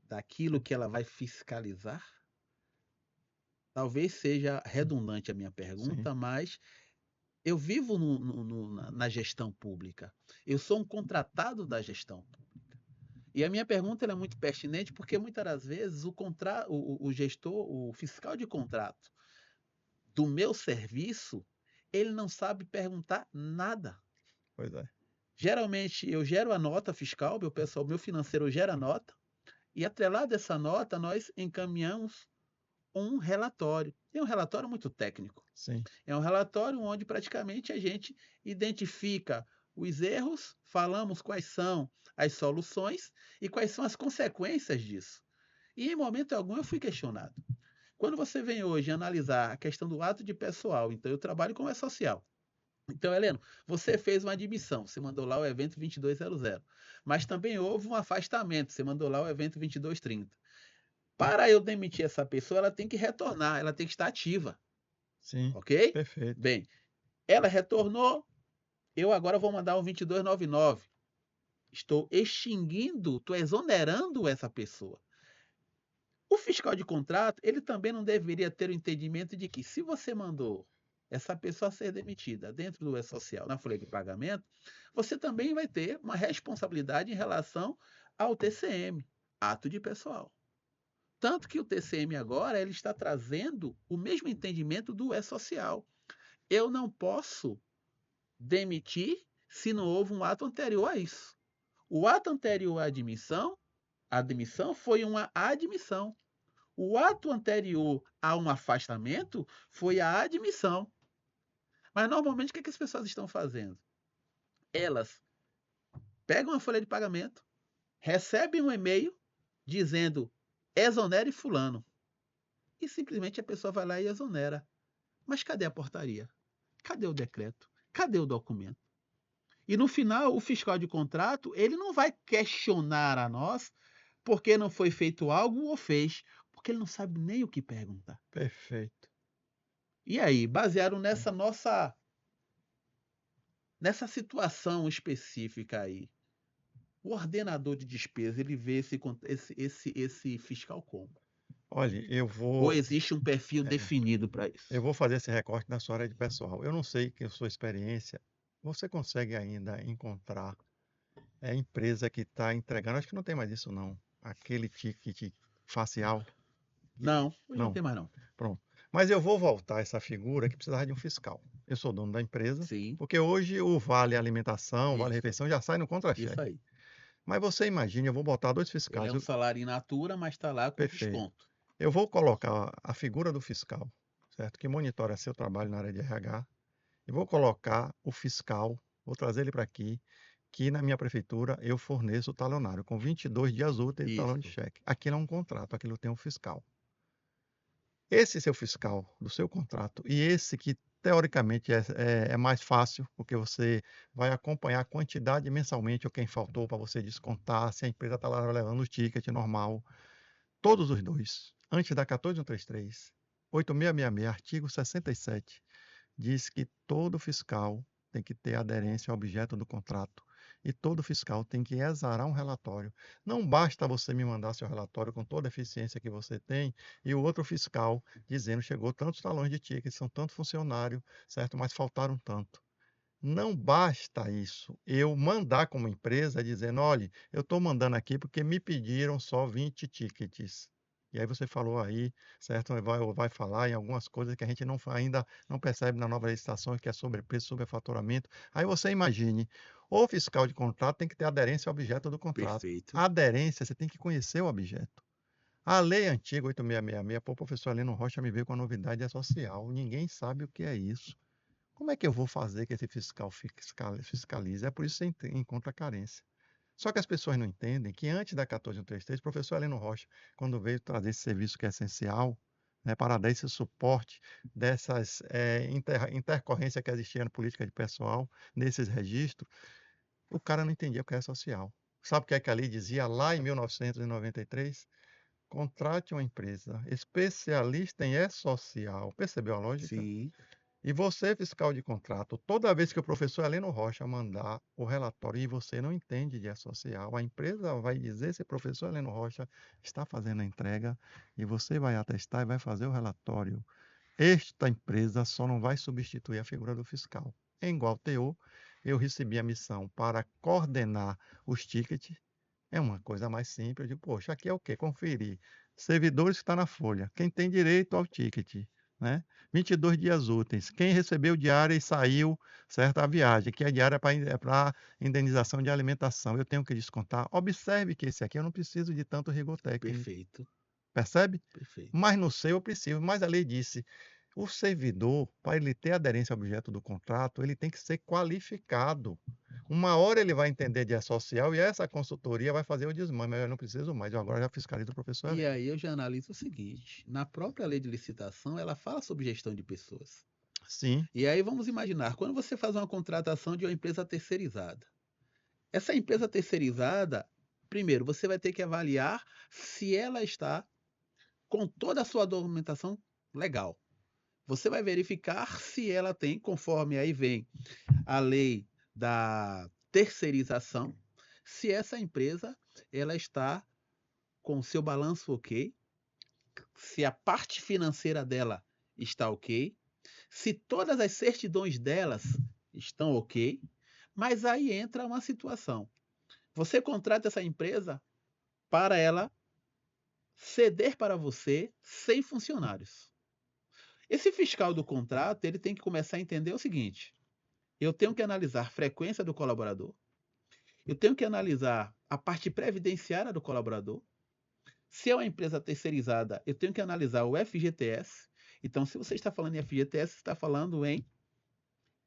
daquilo que ela vai fiscalizar? Talvez seja redundante a minha Sim, pergunta, mas eu vivo na gestão pública. Eu sou um contratado da gestão pública. E a minha pergunta ela é muito pertinente porque muitas das vezes o gestor, o fiscal de contrato do meu serviço, ele não sabe perguntar nada. pois é. Geralmente eu gero a nota fiscal, meu pessoal, meu financeiro gera a nota, e atrelado a essa nota nós encaminhamos um relatório. E é um relatório muito técnico. Sim, É um relatório onde praticamente a gente identifica os erros, falamos quais são as soluções e quais são as consequências disso. E em momento algum eu fui questionado. Quando você vem hoje analisar a questão do ato de pessoal, então eu trabalho como é social. Então, Heleno, você fez uma admissão, você mandou lá o evento 2200, mas também houve um afastamento, você mandou lá o evento 2230. Para eu demitir essa pessoa, ela tem que retornar, ela tem que estar ativa, sim, ok? perfeito. Bem, ela retornou, eu agora vou mandar um 2299. Estou extinguindo, estou exonerando essa pessoa. O fiscal de contrato, ele também não deveria ter o entendimento de que se você mandou essa pessoa ser demitida dentro do E-Social, na folha de pagamento, você também vai ter uma responsabilidade em relação ao TCM, ato de pessoal. Tanto que o TCM agora ele está trazendo o mesmo entendimento do E-Social. Eu não posso demitir se não houve um ato anterior a isso. O ato anterior à admissão, a admissão foi uma admissão. O ato anterior a um afastamento foi a admissão. Mas normalmente o que, é que as pessoas estão fazendo? Elas pegam a folha de pagamento, recebem um e-mail dizendo exonere fulano. E simplesmente a pessoa vai lá e exonera. Mas cadê a portaria? Cadê o decreto? Cadê o documento? E no final, o fiscal de contrato, ele não vai questionar a nós porque não foi feito algo ou fez, porque ele não sabe nem o que perguntar. Perfeito. E aí, baseado nessa situação específica aí, o ordenador de despesa, ele vê esse fiscal como? Olhe, Ou existe um perfil é, definido para eu isso? vou fazer esse recorte na sua área de pessoal. Eu não sei que a sua experiência, você consegue ainda encontrar empresa que está entregando, acho que não tem mais isso não, aquele ticket facial, Não, hoje não não, tem mais não. pronto. Mas eu vou voltar a essa figura que precisava de um fiscal. Eu sou dono da empresa, Sim, porque hoje o vale alimentação, vale isso, refeição já sai no isso contra-cheque. aí. Mas você imagine, eu vou botar 2 Ele é fiscais, um salário in natura, mas está lá com perfeito. desconto. Eu vou colocar a figura do fiscal, certo? Que monitora seu trabalho na área de RH, e vou colocar o fiscal, vou trazer ele para aqui, que na minha prefeitura eu forneço o talonário com 22 dias úteis de talão de Isso. cheque. Aquilo é um contrato, aquilo tem um fiscal. Esse seu fiscal do seu contrato e esse que teoricamente é mais fácil, porque você vai acompanhar a quantidade mensalmente ou quem faltou para você descontar, se a empresa está lá levando o ticket normal. Todos os dois, antes da 14133, 8666, artigo 67, diz que todo fiscal tem que ter aderência ao objeto do contrato e todo fiscal tem que exarar um relatório. Não basta você me mandar seu relatório com toda a eficiência que você tem e o outro fiscal dizendo chegou tantos talões de ticket, são tanto funcionário, certo? Mas faltaram tanto. Não basta isso. Eu mandar como empresa dizendo, olha, eu estou mandando aqui porque me pediram só 20 tickets. E aí você falou aí, certo? Vai falar em algumas coisas que a gente ainda não percebe na nova legislação, que é sobrepreço, sobrefaturamento. Aí você imagine, o fiscal de contrato tem que ter aderência ao objeto do contrato. Perfeito. Aderência, você tem que conhecer o objeto. A lei antiga 8666, pô, o professor Heleno Rocha me veio com a novidade social. Ninguém sabe o que é isso. Como é que eu vou fazer que esse fiscal fiscalize? É por isso que você encontra carência. Só que as pessoas não entendem que antes da 14133, o professor Heleno Rocha, quando veio trazer esse serviço que é essencial, né, para dar esse suporte dessas intercorrências que existiam na política de pessoal, nesses registros, o cara não entendia o que é social. Sabe o que é que a lei dizia lá em 1993? Contrate uma empresa especialista em E-Social. Percebeu a lógica? Sim. E você, fiscal de contrato, toda vez que o professor Heleno Rocha mandar o relatório e você não entende de social, a empresa vai dizer se o professor Heleno Rocha está fazendo a entrega e você vai atestar e vai fazer o relatório. Esta empresa só não vai substituir a figura do fiscal. Em igual teor, eu recebi a missão para coordenar os tickets. É uma coisa mais simples. Eu digo, poxa, aqui é o quê? Conferir. Servidores que está na folha. Quem tem direito ao ticket, né? 22 dias úteis. Quem recebeu diária e saiu, certo? A viagem, que é diária para indenização de alimentação. Eu tenho que descontar. Observe que esse aqui eu não preciso de tanto rigor técnico. Perfeito. Percebe? Perfeito. Mas no seu eu preciso. Mas a lei disse, o servidor, para ele ter aderência ao objeto do contrato, ele tem que ser qualificado. Uma hora ele vai entender de social e essa consultoria vai fazer o desmame. Mas eu não preciso mais, eu agora já fiscalizo o professor E Heleno. aí eu já analiso o seguinte: na própria lei de licitação, ela fala sobre gestão de pessoas. Sim, E aí vamos imaginar, quando você faz uma contratação de uma empresa terceirizada, essa empresa terceirizada, primeiro, você vai ter que avaliar se ela está com toda a sua documentação legal. Você vai verificar se ela tem, conforme aí vem a lei da terceirização, se essa empresa ela está com o seu balanço ok, se a parte financeira dela está ok, se todas as certidões delas estão ok, mas aí entra uma situação. Você contrata essa empresa para ela ceder para você 100 funcionários. Esse fiscal do contrato, ele tem que começar a entender o seguinte: eu tenho que analisar a frequência do colaborador, eu tenho que analisar a parte previdenciária do colaborador. Se é uma empresa terceirizada, eu tenho que analisar o FGTS. Então, se você está falando em FGTS, você está falando em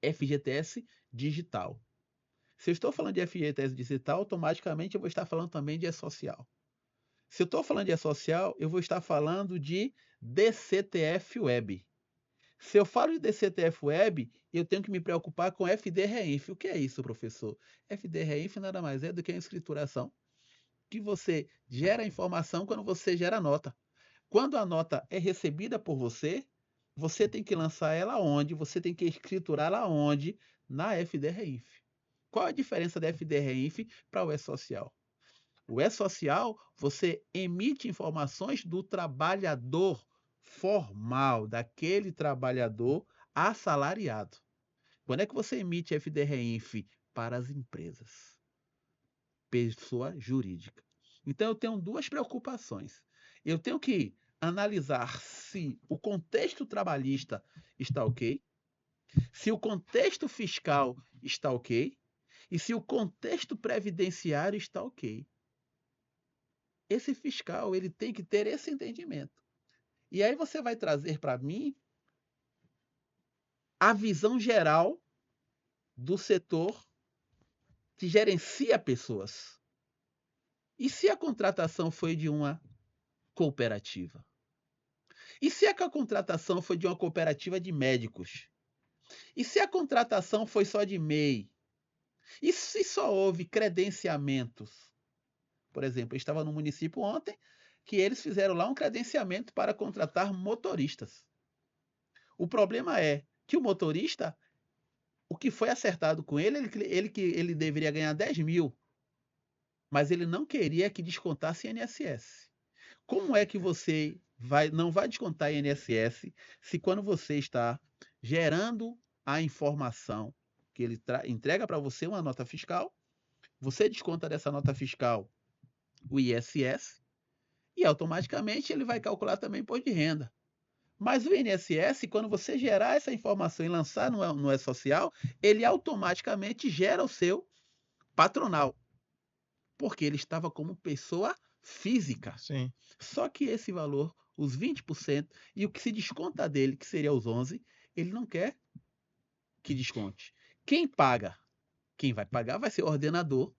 FGTS digital. Se eu estou falando de FGTS digital, automaticamente eu vou estar falando também de E-Social. Se eu estou falando de E-Social, eu vou estar falando de DCTF Web. Se eu falo de DCTF Web, eu tenho que me preocupar com FD-REINF. O que é isso, professor? FD-REINF nada mais é do que a escrituração, que você gera a informação quando você gera a nota. Quando a nota é recebida por você, você tem que lançar ela onde? Você tem que escriturá-la onde? Na FD-REINF. Qual a diferença da FD-REINF para o E-Social? O E-Social, você emite informações do trabalhador formal, daquele trabalhador assalariado. Quando é que você emite FD-REINF? Para as empresas, pessoa jurídica. Então eu tenho duas preocupações. Eu tenho que analisar se o contexto trabalhista está ok, se o contexto fiscal está ok e se o contexto previdenciário está ok. Esse fiscal, ele tem que ter esse entendimento. E aí você vai trazer para mim a visão geral do setor que gerencia pessoas. E se a contratação foi de uma cooperativa? E se a contratação foi de uma cooperativa de médicos? E se a contratação foi só de MEI? E se só houve credenciamentos? Por exemplo, eu estava no município ontem que eles fizeram lá um credenciamento para contratar motoristas. O problema é que o motorista, o que foi acertado com ele deveria ganhar 10.000, mas ele não queria que descontasse INSS. Como é que você não vai descontar INSS se quando você está gerando a informação que ele entrega para você uma nota fiscal, você desconta dessa nota fiscal o ISS e automaticamente ele vai calcular também imposto de renda. Mas o INSS, quando você gerar essa informação e lançar no E-Social, ele automaticamente gera o seu patronal, porque ele estava como pessoa física. Sim. Só que esse valor, os 20% e o que se desconta dele, que seria os 11, ele não quer que desconte. Quem paga? Quem vai pagar vai ser o ordenador.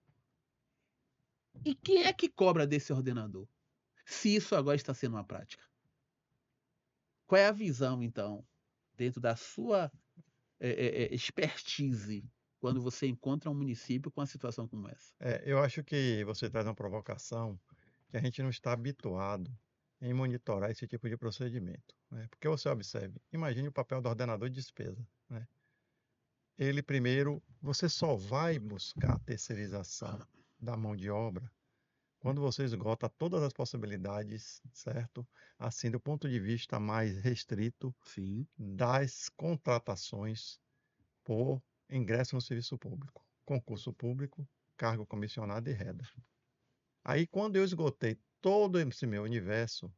E quem é que cobra desse ordenador? Se isso agora está sendo uma prática. Qual é a visão, então, dentro da sua expertise, quando você encontra um município com uma situação como essa? Eu acho que você traz uma provocação que a gente não está habituado em monitorar esse tipo de procedimento, né? Porque você observe, imagine o papel do ordenador de despesa, né? Ele primeiro, você só vai buscar a terceirização da mão de obra quando você esgota todas as possibilidades, certo? Assim, do ponto de vista mais restrito Sim. das contratações por ingresso no serviço público, concurso público, cargo comissionado e reda. Aí, quando eu esgotei todo esse meu universo,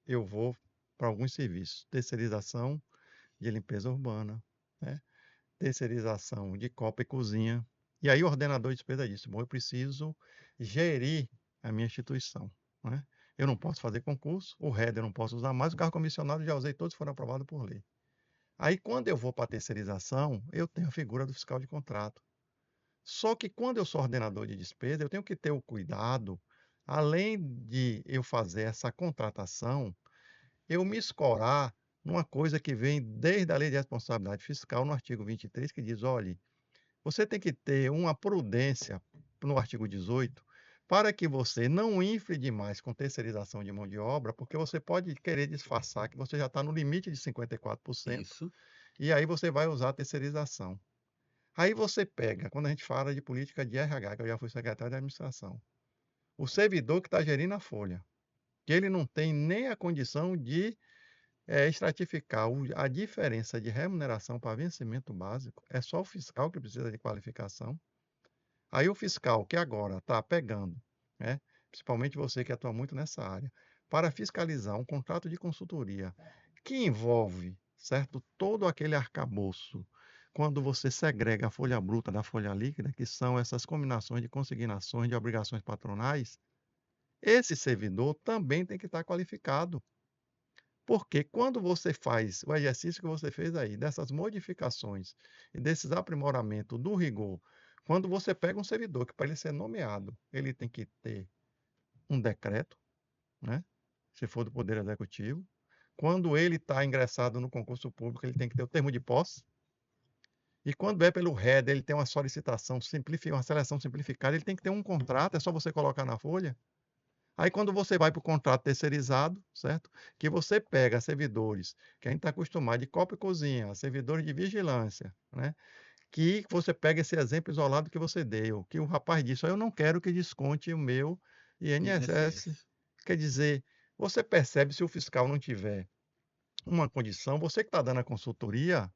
eu vou para alguns serviços. Terceirização de limpeza urbana, né? Terceirização de copa e cozinha. E aí o ordenador de despesa disse, bom, eu preciso gerir a minha instituição, né? Eu não posso fazer concurso, o reda eu não posso usar mais, o cargo comissionado já usei todos, foram aprovados por lei. Aí, quando eu vou para a terceirização, eu tenho a figura do fiscal de contrato. Só que quando eu sou ordenador de despesa, eu tenho que ter o cuidado, além de eu fazer essa contratação, eu me escorar numa coisa que vem desde a Lei de Responsabilidade Fiscal, no artigo 23, que diz: olhe, você tem que ter uma prudência, no artigo 18, para que você não infle demais com terceirização de mão de obra, porque você pode querer disfarçar que você já está no limite de 54%, Isso. e aí você vai usar a terceirização. Aí você pega, quando a gente fala de política de RH, que eu já fui secretário de administração, o servidor que está gerindo a folha, que ele não tem nem a condição de estratificar a diferença de remuneração para vencimento básico, é só o fiscal que precisa de qualificação. Aí o fiscal que agora está pegando, né, principalmente você que atua muito nessa área, para fiscalizar um contrato de consultoria que envolve, certo, todo aquele arcabouço, quando você segrega a folha bruta da folha líquida, que são essas combinações de consignações de obrigações patronais, esse servidor também tem que estar qualificado. Porque quando você faz o exercício que você fez aí, dessas modificações e desses aprimoramentos do rigor, quando você pega um servidor que para ele ser nomeado, ele tem que ter um decreto, né? Se for do Poder Executivo. Quando ele está ingressado no concurso público, ele tem que ter o termo de posse. E quando é pelo RED, ele tem uma solicitação simplificada, uma seleção simplificada, ele tem que ter um contrato, é só você colocar na folha. Aí quando você vai para o contrato terceirizado, certo? Que você pega servidores que a gente está acostumado de copa e cozinha, servidores de vigilância, né? Que você pega esse exemplo isolado que você deu, que o rapaz disse, eu não quero que desconte o meu INSS. INSS. Quer dizer, você percebe se o fiscal não tiver uma condição, você que está dando a consultoria,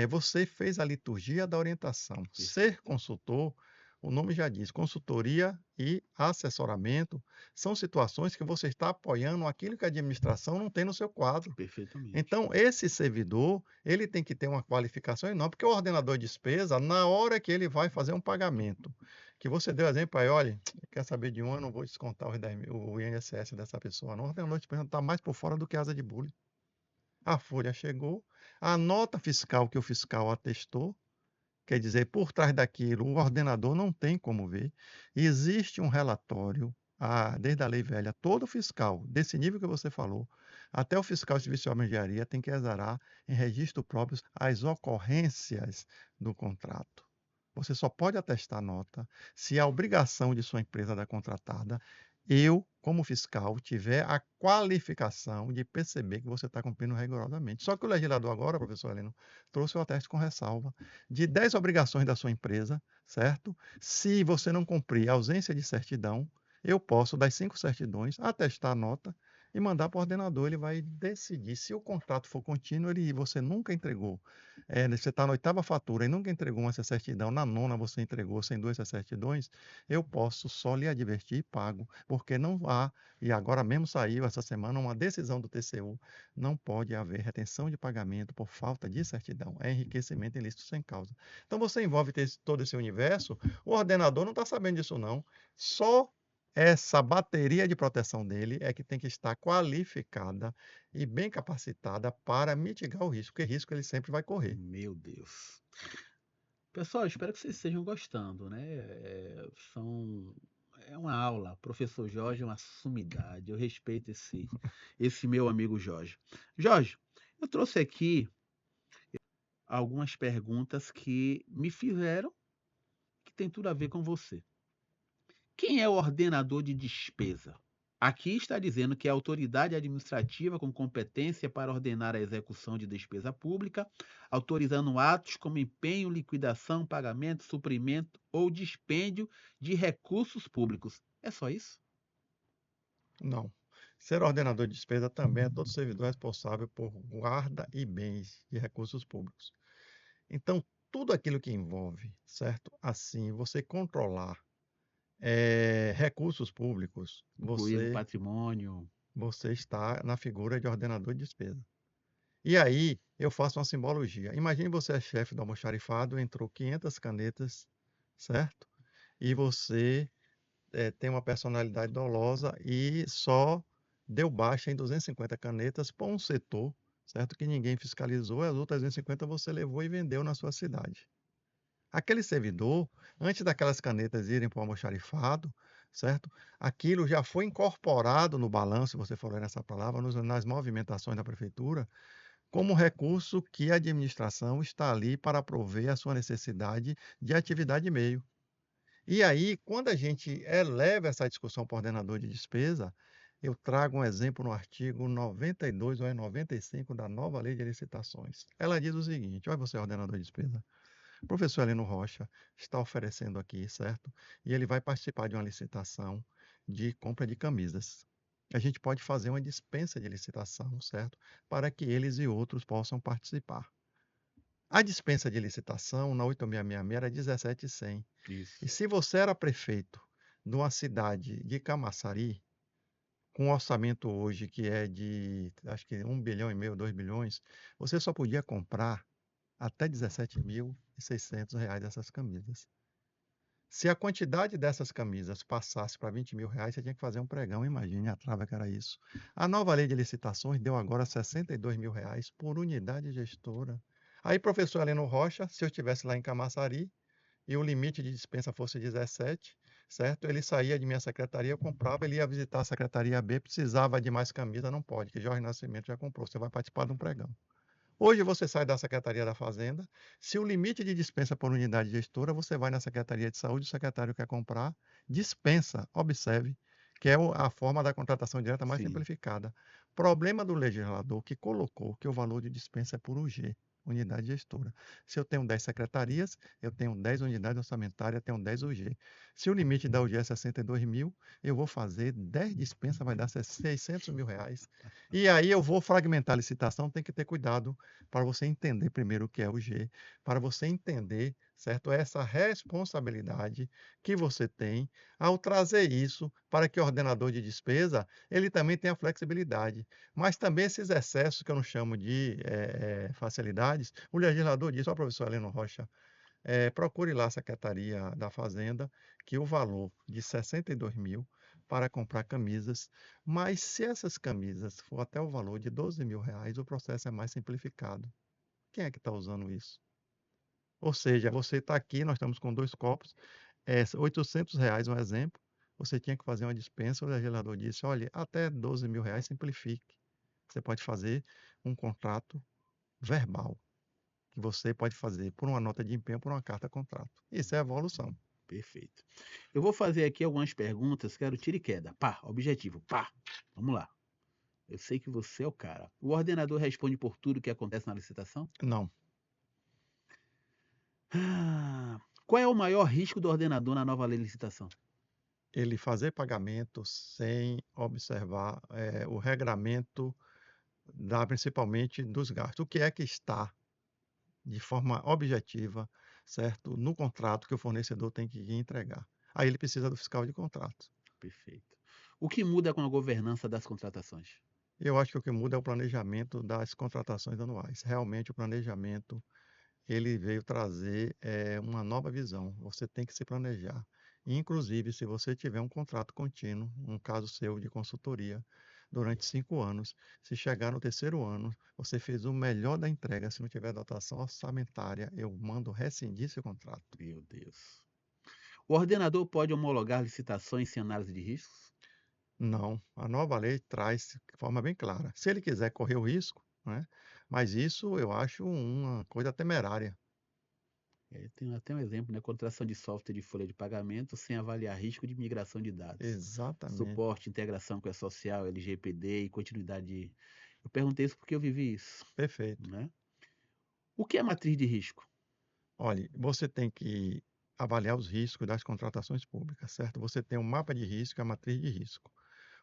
você fez a liturgia da orientação. Ser Perfeito. consultor, o nome já diz, consultoria e assessoramento são situações que você está apoiando aquilo que a administração não tem no seu quadro. Perfeitamente. Então, esse servidor, ele tem que ter uma qualificação enorme, porque o ordenador de despesa, na hora que ele vai fazer um pagamento, que você deu exemplo aí, olha, quer saber de um, eu não vou descontar o INSS dessa pessoa, não. O ordenador de despesa está mais por fora do que asa de bule. A folha chegou, a nota fiscal que o fiscal atestou, quer dizer, por trás daquilo, o ordenador não tem como ver. Existe um relatório desde a lei velha, todo fiscal, desse nível que você falou, até o fiscal de serviço de engenharia tem que exarar em registro próprio as ocorrências do contrato. Você só pode atestar nota se a obrigação de sua empresa da contratada, eu, como fiscal, tiver a qualificação de perceber que você está cumprindo rigorosamente. Só que o legislador agora, professor Heleno, trouxe o ateste com ressalva de 10 obrigações da sua empresa, certo? Se você não cumprir a ausência de certidão, eu posso, das 5 certidões, atestar a nota e mandar para o ordenador. Ele vai decidir se o contrato for contínuo e você nunca entregou. Você está na oitava fatura e nunca entregou essa certidão, na nona você entregou sem duas essas certidões, eu posso só lhe advertir e pago, porque não há, e agora mesmo saiu essa semana uma decisão do TCU, não pode haver retenção de pagamento por falta de certidão, é enriquecimento ilícito sem causa. Então você envolve todo esse universo, o ordenador não está sabendo disso não, só essa bateria de proteção dele é que tem que estar qualificada e bem capacitada para mitigar o risco, porque risco ele sempre vai correr. Meu Deus. Pessoal, espero que vocês estejam gostando, né? É uma aula. Professor Jorge é uma sumidade. Eu respeito esse meu amigo Jorge. Jorge, eu trouxe aqui algumas perguntas que me fizeram que tem tudo a ver com você. Quem é o ordenador de despesa? Aqui está dizendo que é a autoridade administrativa com competência para ordenar a execução de despesa pública, autorizando atos como empenho, liquidação, pagamento, suprimento ou dispêndio de recursos públicos. É só isso? Não. Ser ordenador de despesa também é todo servidor responsável por guarda e bens de recursos públicos. Então, tudo aquilo que envolve, certo? Assim, você controlar recursos públicos, Incluindo patrimônio. você está na figura de ordenador de despesa. E aí, eu faço uma simbologia. Imagine você é chefe do almoxarifado, entrou 500 canetas, certo? E você tem uma personalidade dolosa e só deu baixa em 250 canetas para um setor, certo? Que ninguém fiscalizou, as outras 250 você levou e vendeu na sua cidade. Aquele servidor, antes daquelas canetas irem para o almoxarifado, certo? Aquilo já foi incorporado no balanço, você falou nessa palavra, nas movimentações da prefeitura, como recurso que a administração está ali para prover a sua necessidade de atividade e meio. E aí, quando a gente eleva essa discussão para o ordenador de despesa, eu trago um exemplo no artigo 92 ou 95 da nova lei de licitações. Ela diz o seguinte: olha você, ordenador de despesa. O professor Heleno Rocha está oferecendo aqui, certo? E ele vai participar de uma licitação de compra de camisas. A gente pode fazer uma dispensa de licitação, certo? Para que eles e outros possam participar. A dispensa de licitação na 8666 era 17.100. Isso. E se você era prefeito de uma cidade de Camaçari, com um orçamento hoje que é de, acho que 1,5 bilhão, 2 bilhões, você só podia comprar até R$ 17.600 dessas camisas. Se a quantidade dessas camisas passasse para R$ 20.000, você tinha que fazer um pregão, imagine a trava que era isso. A nova lei de licitações deu agora R$ 62.000 por unidade gestora. Aí, professor Heleno Rocha, se eu estivesse lá em Camaçari e o limite de dispensa fosse 17, certo? Ele saía de minha secretaria, eu comprava, ele ia visitar a secretaria B, precisava de mais camisa, não pode, que Jorge Nascimento já comprou, você vai participar de um pregão. Hoje você sai da Secretaria da Fazenda, se o limite de dispensa por unidade gestora, você vai na Secretaria de Saúde, o secretário quer comprar, dispensa, observe, que é a forma da contratação direta mais Sim. simplificada. Problema do legislador que colocou que o valor de dispensa é por UG, unidade gestora. Se eu tenho 10 secretarias, eu tenho 10 unidades orçamentárias, tenho 10 UG. Se o limite da UG é 62 mil, eu vou fazer 10 dispensas, vai dar R$ 600.000. E aí eu vou fragmentar a licitação, tem que ter cuidado para você entender primeiro o que é o G, para você entender, certo, essa responsabilidade que você tem ao trazer isso para que o ordenador de despesa, ele também tenha flexibilidade. Mas também esses excessos, que eu não chamo de facilidades, o legislador diz, ó, professor Heleno Rocha, procure lá a Secretaria da Fazenda, que o valor de 62 mil para comprar camisas, mas se essas camisas for até o valor de 12 mil reais, o processo é mais simplificado. Quem é que está usando isso? Ou seja, você está aqui, nós estamos com 2 copos, R$ 800, um exemplo. você tinha que fazer uma dispensa, o legislador disse: olha, até R$ 12.000 simplifique. Você pode fazer um contrato verbal, que você pode fazer por uma nota de empenho, por uma carta-contrato. Isso é evolução. Perfeito. Eu vou fazer aqui algumas perguntas, quero tiro e queda. Pá, objetivo, pá. Vamos lá. Eu sei que você é o cara. O ordenador responde por tudo que acontece na licitação? Não, Qual é o maior risco do ordenador na nova lei de licitação? ele fazer pagamento sem observar o regramento principalmente dos gastos. O que é que está de forma objetiva, certo, no contrato que o fornecedor tem que entregar. Aí ele precisa do fiscal de contrato. Perfeito. O que muda com a governança das contratações? Eu acho que o que muda é o planejamento das contratações anuais. Realmente o planejamento, ele veio trazer, uma nova visão. Você tem que se planejar. Inclusive, se você tiver um contrato contínuo, um caso seu de consultoria, durante 5 anos, se chegar no terceiro ano, você fez o melhor da entrega, se não tiver dotação orçamentária, eu mando rescindir esse contrato. Meu Deus. O ordenador pode homologar licitações sem análise de riscos? Não, a nova lei traz de forma bem clara. Se ele quiser correr o risco, né, mas isso eu acho uma coisa temerária. Tem até um exemplo, né? Contratação de software de folha de pagamento sem avaliar risco de migração de dados. Exatamente, Suporte, integração com a social, LGPD e continuidade. Eu perguntei isso porque eu vivi isso, perfeito. né? O que é matriz de risco? Olhe, você tem que avaliar os riscos das contratações públicas, certo? Você tem um mapa de risco, a matriz de risco.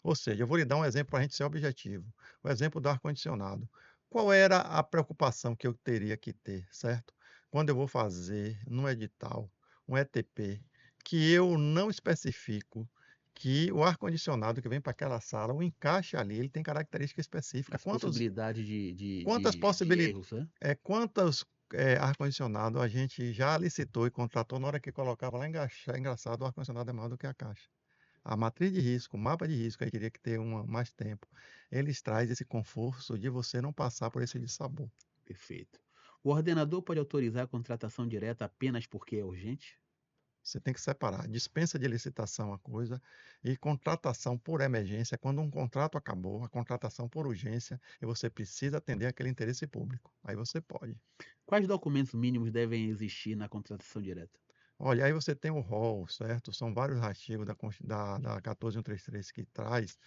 Ou seja, eu vou lhe dar um exemplo para a gente ser objetivo. O exemplo do ar-condicionado. Qual era a preocupação que eu teria que ter, certo? Quando eu vou fazer no edital um ETP, que eu não especifico que o ar-condicionado que vem para aquela sala, o encaixe ali, ele tem característica específica. As possibilidades de, Quantas de possibilidades, erros, né? quantos ar-condicionado a gente já licitou e contratou na hora que colocava lá engraçado, o ar-condicionado é maior do que a caixa. A matriz de risco, o mapa de risco, aí teria que ter mais tempo. Eles trazem esse conforto de você não passar por esse dissabor. Perfeito. O ordenador pode autorizar a contratação direta apenas porque é urgente? Você tem que separar. Dispensa de licitação é uma coisa e contratação por emergência, quando um contrato acabou, a contratação por urgência, e você precisa atender aquele interesse público. Aí você pode. Quais documentos mínimos devem existir na contratação direta? Olha, aí você tem o rol, certo? São vários artigos da 14.133 que traz,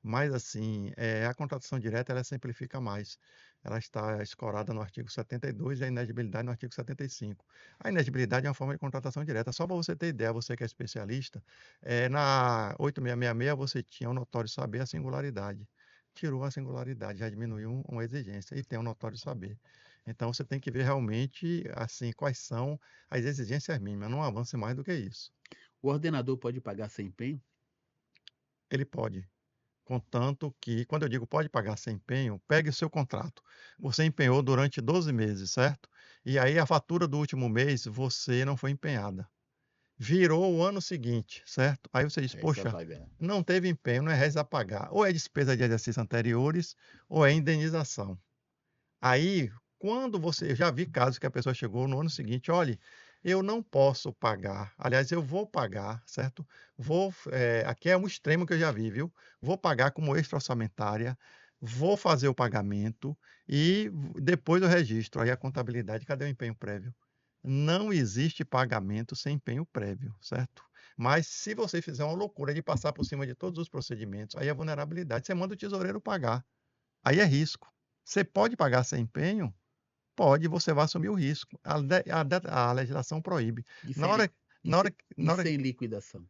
mas assim, a contratação direta ela simplifica mais. Ela está escorada no artigo 72 e a inelegibilidade no artigo 75. A inelegibilidade é uma forma de contratação direta. Só para você ter ideia, você que é especialista, na 8666 você tinha o notório saber a singularidade. Tirou a singularidade, já diminuiu uma exigência e tem o notório saber. Então você tem que ver realmente assim quais são as exigências mínimas, não avance mais do que isso. O ordenador pode pagar sem empenho? Ele pode, contanto que, quando eu digo pode pagar sem empenho, pegue o seu contrato. Você empenhou durante 12 meses, certo? E aí a fatura do último mês você não foi empenhada. Virou o ano seguinte, certo? Aí você diz, É só poxa, pagar. não teve empenho, não é réis a pagar. Ou é despesa de exercícios anteriores, ou é indenização. Aí, quando você eu já vi casos que a pessoa chegou no ano seguinte: "Olhe, eu não posso pagar, aliás, eu vou pagar, certo? Aqui é um extremo que eu já vi, viu? Vou pagar como extra orçamentária, vou fazer o pagamento e depois eu registro". Aí a contabilidade, cadê o empenho prévio? Não existe pagamento sem empenho prévio, certo? Mas se você fizer uma loucura de passar por cima de todos os procedimentos, aí é vulnerabilidade, você manda o tesoureiro pagar. Aí é risco. Você pode pagar sem empenho? Pode, você vai assumir o risco. A legislação proíbe. E Na sem, hora e na hora sem, e na hora sem liquidação?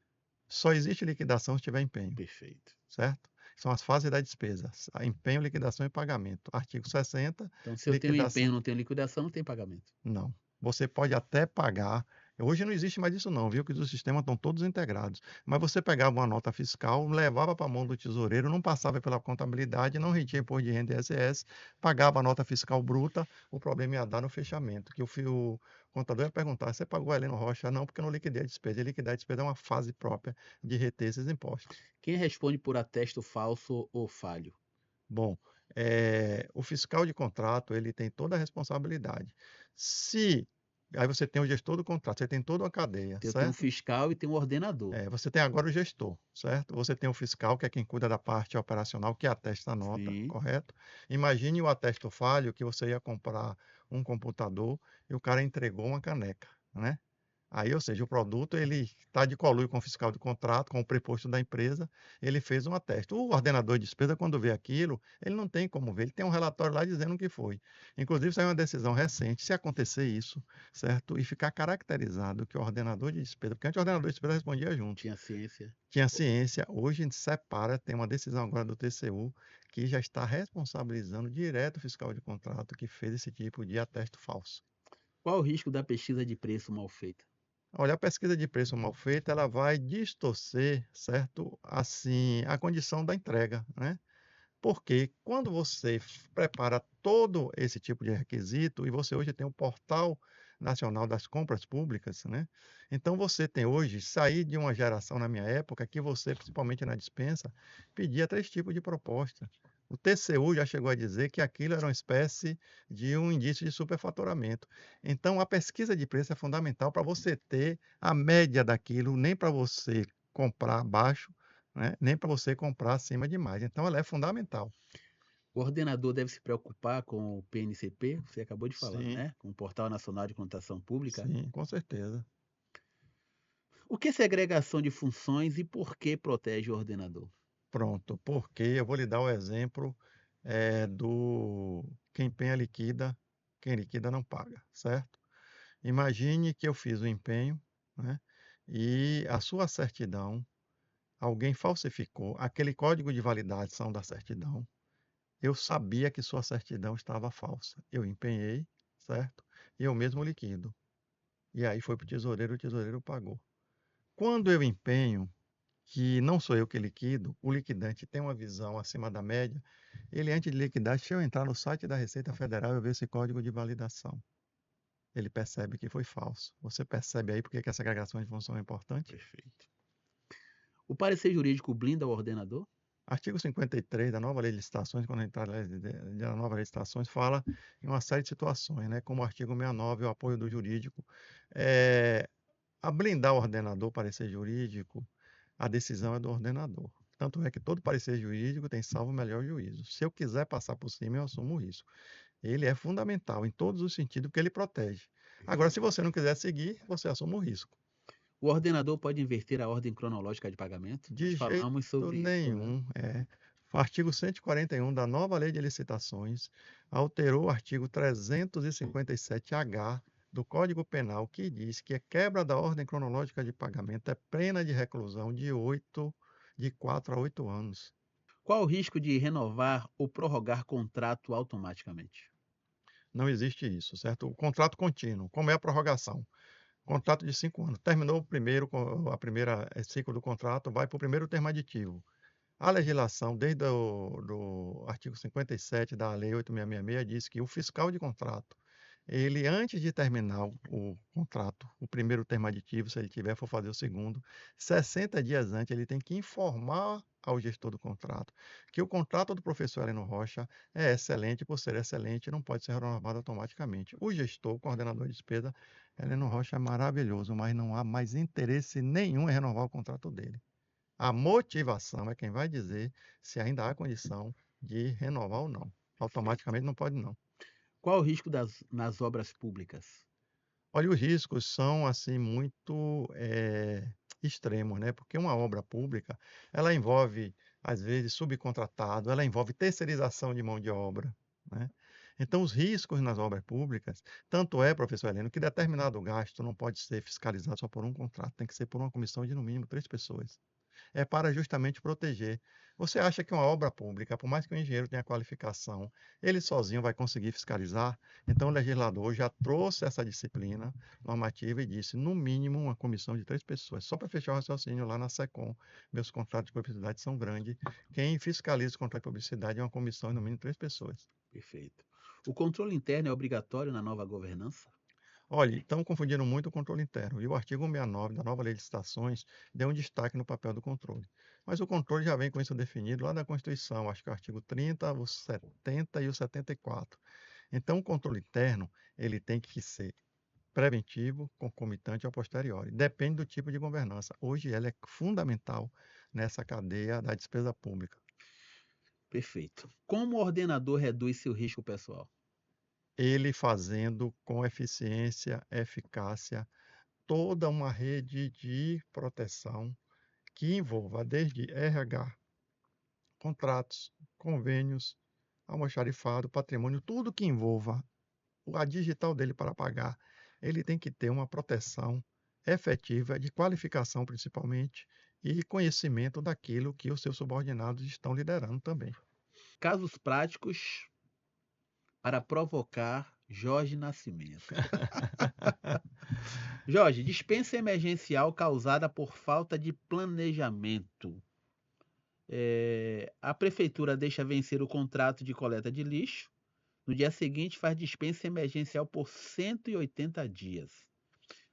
só existe liquidação se tiver empenho, Perfeito. certo? São as fases da despesa: empenho, liquidação e pagamento. Artigo 60, Então, se eu tenho empenho liquidação e não tenho liquidação, não tem pagamento. não. Você pode até pagar. Hoje não existe mais isso não, viu, que os sistemas estão todos integrados. Mas você pegava uma nota fiscal, levava para a mão do tesoureiro, não passava pela contabilidade, não rendia imposto de renda e ISS, pagava a nota fiscal bruta, o problema ia dar no fechamento, que o contador ia perguntar: "Você pagou Heleno Rocha?". "Não, porque eu não liquidei a despesa". E liquidar a despesa é uma fase própria de reter esses impostos. Quem responde por atesto falso ou falho? Bom, o fiscal de contrato, ele tem toda a responsabilidade. Se Aí você tem o gestor do contrato, você tem toda uma cadeia, Eu tenho um certo? fiscal e tenho um ordenador. Você tem agora o gestor, certo? Você tem o fiscal, que é quem cuida da parte operacional, que atesta a nota, Sim. correto? Imagine o atesto falho que você ia comprar um computador e o cara entregou uma caneca, né? Aí, ou seja, o produto ele está de conluio com o fiscal de contrato, com o preposto da empresa, ele fez um ateste. O ordenador de despesa, quando vê aquilo, ele não tem como ver, ele tem um relatório lá dizendo o que foi. Inclusive, saiu uma decisão recente, se acontecer isso, certo? E ficar caracterizado que o ordenador de despesa, porque antes o ordenador de despesa respondia junto, Tinha ciência. tinha ciência, hoje a gente separa, tem uma decisão agora do TCU que já está responsabilizando direto o fiscal de contrato que fez esse tipo de atesto falso. Qual o risco da pesquisa de preço mal feita? Olha, a pesquisa de preço mal feita, ela vai distorcer, certo? Assim, a condição da entrega, né? Porque quando você prepara todo esse tipo de requisito, e você hoje tem o Portal Nacional das Compras Públicas, né? Então você tem hoje, sair de uma geração na minha época, que você, principalmente na dispensa, pedia 3 tipos de proposta. O TCU já chegou a dizer que aquilo era uma espécie de um indício de superfaturamento. Então a pesquisa de preço é fundamental para você ter a média daquilo, nem para você comprar baixo, né, nem para você comprar acima demais. Então ela é fundamental. O ordenador deve se preocupar com o PNCP, você acabou de falar, Sim, né? Com o Portal Nacional de Contratação Pública. sim, com certeza. O que é segregação de funções e por que protege o ordenador? Pronto, porque eu vou lhe dar o exemplo do quem empenha liquida, quem liquida não paga, certo? Imagine que eu fiz o empenho, né, e a sua certidão, alguém falsificou aquele código de validação da certidão. Eu sabia que sua certidão estava falsa. Eu empenhei, certo? E eu mesmo liquido. E aí foi para o tesoureiro pagou. Quando eu empenho, que não sou eu que liquido, o liquidante tem uma visão acima da média, ele antes de liquidar, se eu entrar no site da Receita Federal, eu ver esse código de validação. Ele percebe que foi falso. Você percebe aí porque que essa agregação de função é importante? Perfeito. O parecer jurídico blinda o ordenador? Artigo 53 da nova lei de licitações, quando a gente fala da nova lei de licitações, fala em uma série de situações, né? Como o artigo 69, o apoio do jurídico. É, a blindar o ordenador, parecer jurídico, a decisão é do ordenador. Tanto é que todo parecer jurídico tem salvo melhor juízo. Se eu quiser passar por cima, eu assumo o risco. Ele é fundamental em todos os sentidos, porque ele protege. Agora, se você não quiser seguir, você assume o risco. O ordenador pode inverter a ordem cronológica de pagamento? Nós De jeito falamos sobre isso, né? nenhum. O artigo 141 da nova lei de licitações alterou o artigo 357-H do Código Penal, que diz que a quebra da ordem cronológica de pagamento é pena de reclusão de 4 a 8 anos. Qual o risco de renovar ou prorrogar contrato automaticamente? Não existe isso, certo? O contrato contínuo, como é a prorrogação? Contrato de 5 anos. Terminou o primeiro, a primeira ciclo do contrato, vai para o primeiro termo aditivo. A legislação, desde o do artigo 57 da Lei 8666, diz que o fiscal de contrato, ele antes de terminar o contrato, o primeiro termo aditivo, se ele tiver, for fazer o segundo, 60 dias antes, ele tem que informar ao gestor do contrato que o contrato do professor Heleno Rocha é excelente, por ser excelente, não pode ser renovado automaticamente. O gestor, o coordenador de despesa, Heleno Rocha é maravilhoso, mas não há mais interesse nenhum em renovar o contrato dele. A motivação é quem vai dizer se ainda há condição de renovar ou não. Automaticamente não pode não. Qual o risco nas obras públicas? Olha, os riscos são assim muito extremos, né? Porque uma obra pública, ela envolve às vezes subcontratado, ela envolve terceirização de mão de obra, né? Então, os riscos nas obras públicas, tanto é, professor Heleno, que determinado gasto não pode ser fiscalizado só por um contrato, tem que ser por uma comissão de no mínimo 3 pessoas. É para justamente proteger. Você acha que uma obra pública, por mais que o engenheiro tenha qualificação, ele sozinho vai conseguir fiscalizar? Então, o legislador já trouxe essa disciplina normativa e disse, no mínimo, uma comissão de 3 pessoas. Só para fechar o raciocínio lá na SECOM, meus contratos de publicidade são grandes. Quem fiscaliza o contrato de publicidade é uma comissão de no mínimo 3 pessoas. Perfeito. O controle interno é obrigatório na nova governança? Olha, estão confundindo muito o controle interno. E o artigo 169 da nova lei de licitações deu um destaque no papel do controle. Mas o controle já vem com isso definido lá na Constituição, acho que é o artigo 30, o 70 e o 74. Então, o controle interno, ele tem que ser preventivo, concomitante ou posteriori. Depende do tipo de governança. Hoje ela é fundamental nessa cadeia da despesa pública. Perfeito. Como o ordenador reduz seu risco pessoal? Ele fazendo com eficiência, eficácia, toda uma rede de proteção que envolva desde RH, contratos, convênios, almoxarifado, patrimônio, tudo que envolva a digital dele para pagar, ele tem que ter uma proteção efetiva de qualificação principalmente e conhecimento daquilo que os seus subordinados estão liderando também. Casos práticos para provocar Jorge Nascimento. Jorge, dispensa emergencial causada por falta de planejamento. A prefeitura deixa vencer o contrato de coleta de lixo. No dia seguinte, faz dispensa emergencial por 180 dias.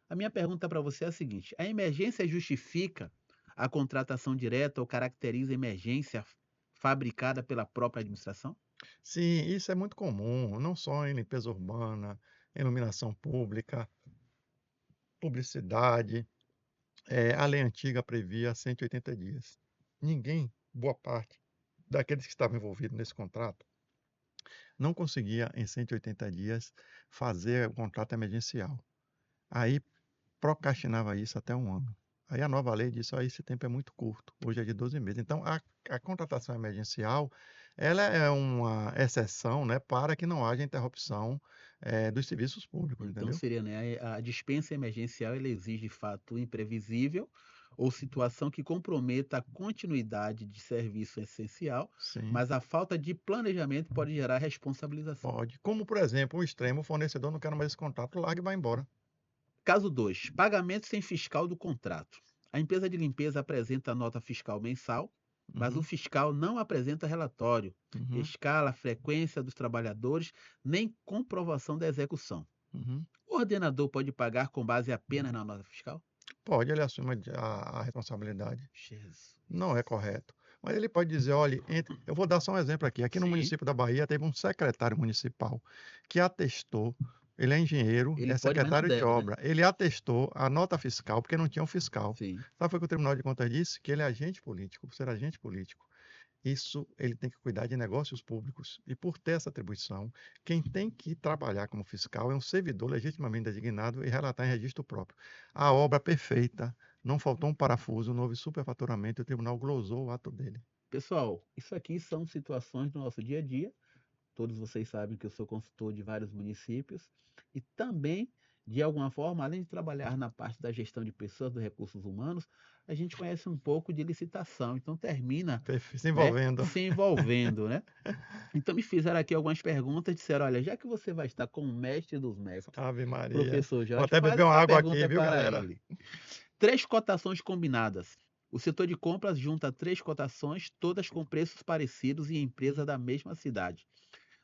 A minha pergunta para você é a seguinte: a emergência justifica a contratação direta ou caracteriza emergência fabricada pela própria administração? Sim, isso é muito comum, não só em limpeza urbana, iluminação pública, publicidade. A lei antiga previa 180 dias. Ninguém, boa parte daqueles que estavam envolvidos nesse contrato, não conseguia em 180 dias fazer o contrato emergencial. Aí procrastinava isso até 1 ano. Aí a nova lei disse: "Ó, esse tempo é muito curto, hoje é de 12 meses". Então a contratação emergencial, ela é uma exceção, né, para que não haja interrupção, dos serviços públicos, Então entendeu? seria, né, a dispensa emergencial ela exige fato imprevisível ou situação que comprometa a continuidade de serviço essencial, Sim, mas a falta de planejamento pode gerar responsabilização. pode. Como, por exemplo, o extremo, o fornecedor não quer mais esse contrato, larga e vai embora. Caso 2, pagamento sem fiscal do contrato. A empresa de limpeza apresenta a nota fiscal mensal, mas o Uhum, fiscal não apresenta relatório, uhum, escala, frequência dos trabalhadores, nem comprovação da execução. uhum. O ordenador pode pagar com base apenas na nota fiscal? Pode, ele assume a responsabilidade. Jesus. Não é correto. Mas ele pode dizer: "Olhe, eu vou dar só um exemplo aqui. Aqui no Sim, município da Bahia teve um secretário municipal que atestou, ele é engenheiro e ele é pode, mas não secretário de deve, né? obra. Ele atestou a nota fiscal, porque não tinha um fiscal. Sim. Sabe o que foi que o Tribunal de Contas disse? Que ele é agente político. Por ser agente político, isso ele tem que cuidar de negócios públicos. E por ter essa atribuição, quem tem que trabalhar como fiscal é um servidor legitimamente designado e relatar em registro próprio. A obra perfeita, não faltou um parafuso, não houve superfaturamento e o tribunal glosou o ato dele. Pessoal, isso aqui são situações do nosso dia a dia. Todos vocês sabem que eu sou consultor de vários municípios e também, de alguma forma, além de trabalhar na parte da gestão de pessoas, dos recursos humanos, a gente conhece um pouco de licitação. Então termina, Se né, envolvendo. se envolvendo, né? Então me fizeram aqui algumas perguntas, disseram, olha, já que você vai estar com o mestre dos mestres, Ave Maria. professor Vou Jorge, até faz beber uma essa água aqui, pergunta viu, para galera? ele. 3 cotações combinadas. O setor de compras junta 3 cotações, todas com preços parecidos e empresa da mesma cidade.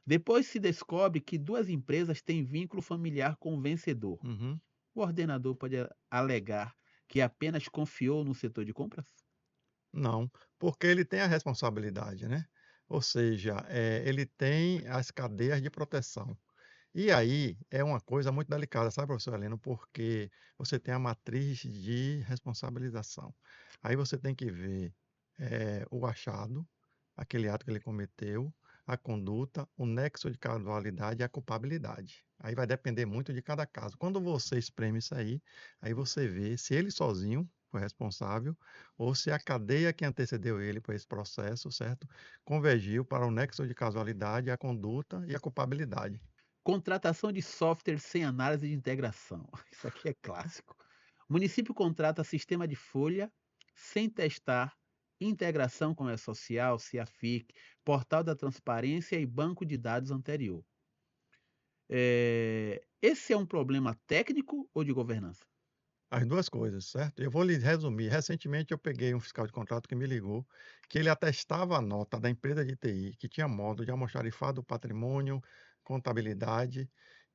Depois se descobre que 2 empresas têm vínculo familiar com o vencedor. Uhum. O ordenador pode alegar que apenas confiou no setor de compras? Não, porque ele tem a responsabilidade, né? Ou seja, ele tem as cadeias de proteção. E aí é uma coisa muito delicada, sabe, professor Heleno, porque você tem a matriz de responsabilização. Aí você tem que ver o achado, aquele ato que ele cometeu, a conduta, o nexo de causalidade e a culpabilidade. Aí vai depender muito de cada caso. Quando você espreme isso aí você vê se ele sozinho foi responsável ou se a cadeia que antecedeu ele para esse processo, certo? Convergiu para o nexo de causalidade, a conduta e a culpabilidade. Contratação de software sem análise de integração. Isso aqui é clássico. O município contrata sistema de folha sem testar integração com a E-Social, CIAFIC, Portal da Transparência e banco de dados anterior. Esse é um problema técnico ou de governança? As 2 coisas, certo? Eu vou lhe resumir. Recentemente eu peguei um fiscal de contrato que me ligou, que ele atestava a nota da empresa de TI, que tinha módulo de almoxarifado do patrimônio, contabilidade,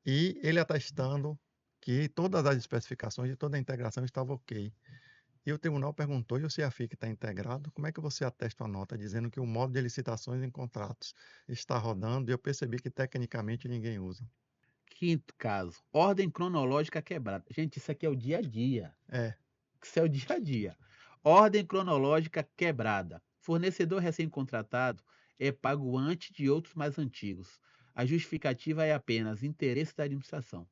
e ele atestando que todas as especificações de toda a integração estava ok. E o tribunal perguntou: "E o CIAFIC está integrado? Como é que você atesta a nota dizendo que o módulo de licitações em contratos está rodando?" E eu percebi que tecnicamente ninguém usa. Quinto caso, ordem cronológica quebrada. Gente, isso aqui é o dia a dia. É, Isso é o dia a dia. Ordem cronológica quebrada. Fornecedor recém-contratado é pago antes de outros mais antigos. A justificativa é apenas interesse da administração.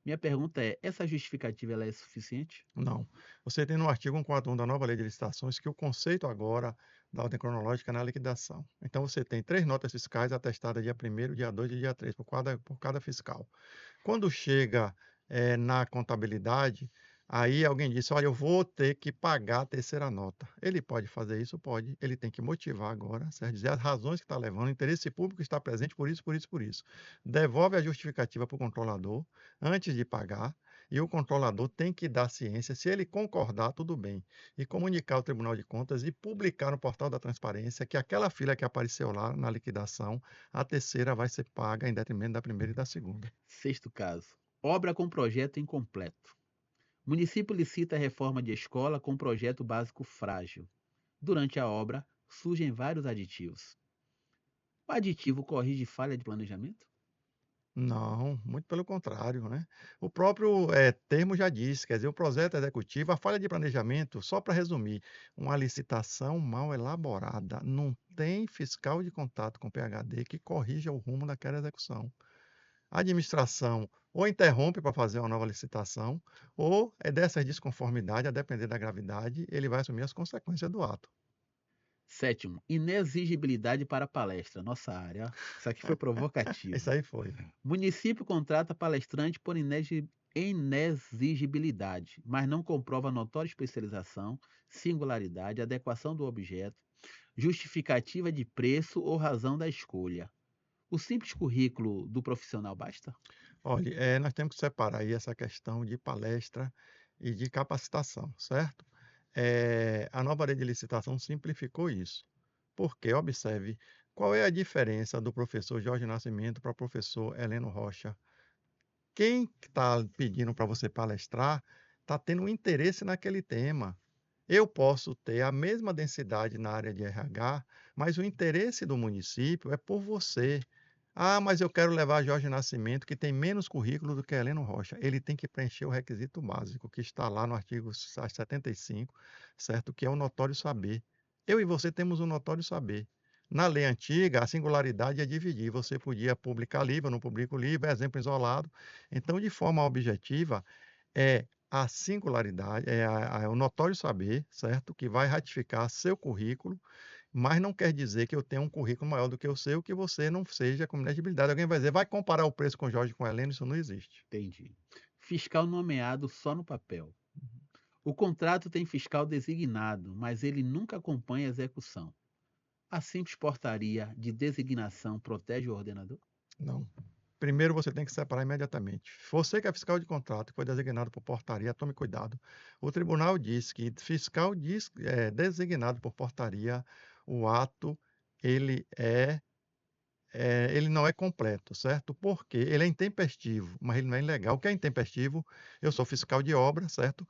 Minha pergunta é: essa justificativa ela é suficiente? não. Você tem no artigo 141 da nova lei de licitações que o conceito agora da ordem cronológica é na liquidação. Então você tem 3 notas fiscais atestadas dia 1º, dia 2 e dia 3 por cada fiscal. Quando chega, na contabilidade, aí alguém disse: "Olha, eu vou ter que pagar a terceira nota". Ele pode fazer isso? Pode. Ele tem que motivar agora, certo? Dizer as razões que está levando, o interesse público está presente por isso, por isso, por isso. Devolve a justificativa para o controlador antes de pagar, e o controlador tem que dar ciência. Se ele concordar, tudo bem. E comunicar ao Tribunal de Contas e publicar no portal da transparência que aquela filha que apareceu lá na liquidação, a terceira vai ser paga em detrimento da primeira e da segunda. Sexto caso, obra com projeto incompleto. Município licita a reforma de escola com projeto básico frágil. Durante a obra, surgem vários aditivos. O aditivo corrige falha de planejamento? Não, muito pelo contrário, né. O próprio, termo já diz, quer dizer, o projeto executivo, a falha de planejamento, só para resumir, uma licitação mal elaborada, não tem fiscal de contato com o PHD que corrija o rumo daquela execução. A administração ou interrompe para fazer uma nova licitação, ou é dessas desconformidade, a depender da gravidade, ele vai assumir as consequências do ato. Sétimo, inexigibilidade para palestra. Nossa área, ó. Isso aqui foi Isso provocativo. aí foi. Município contrata palestrante por inexigibilidade, mas não comprova notória especialização, singularidade, adequação do objeto, justificativa de preço ou razão da escolha. O simples currículo do profissional basta? Olha, nós temos que separar aí essa questão de palestra e de capacitação, certo? A nova lei de licitação simplificou isso. Porque, observe, qual é a diferença do professor Jorge Nascimento para o professor Heleno Rocha? Quem está pedindo para você palestrar está tendo um interesse naquele tema. Eu posso ter a mesma densidade na área de RH, mas o interesse do município é por você. Ah, mas eu quero levar Jorge Nascimento, que tem menos currículo do que Heleno Rocha. Ele tem que preencher o requisito básico, que está lá no artigo 75, certo? Que é o notório saber. Eu e você temos um notório saber. Na lei antiga, a singularidade é dividir. Você podia publicar livro, não publica o livro, é exemplo isolado. Então, de forma objetiva, é a singularidade, é o notório saber, certo? Que vai ratificar seu currículo, mas não quer dizer que eu tenha um currículo maior do que o seu, que você não seja com legibilidade. Alguém vai dizer: "Vai comparar o preço com Jorge com Heleno", isso não existe. Entendi. Fiscal nomeado só no papel. O contrato tem fiscal designado, mas ele nunca acompanha a execução. A simples portaria de designação protege o ordenador? Não. Primeiro você tem que separar imediatamente. Você que é fiscal de contrato, que foi designado por portaria, tome cuidado. O tribunal diz que fiscal designado por portaria, o ato ele ele não é completo, certo? Porque ele é intempestivo, mas ele não é ilegal. O que é intempestivo? Eu sou fiscal de obra, certo?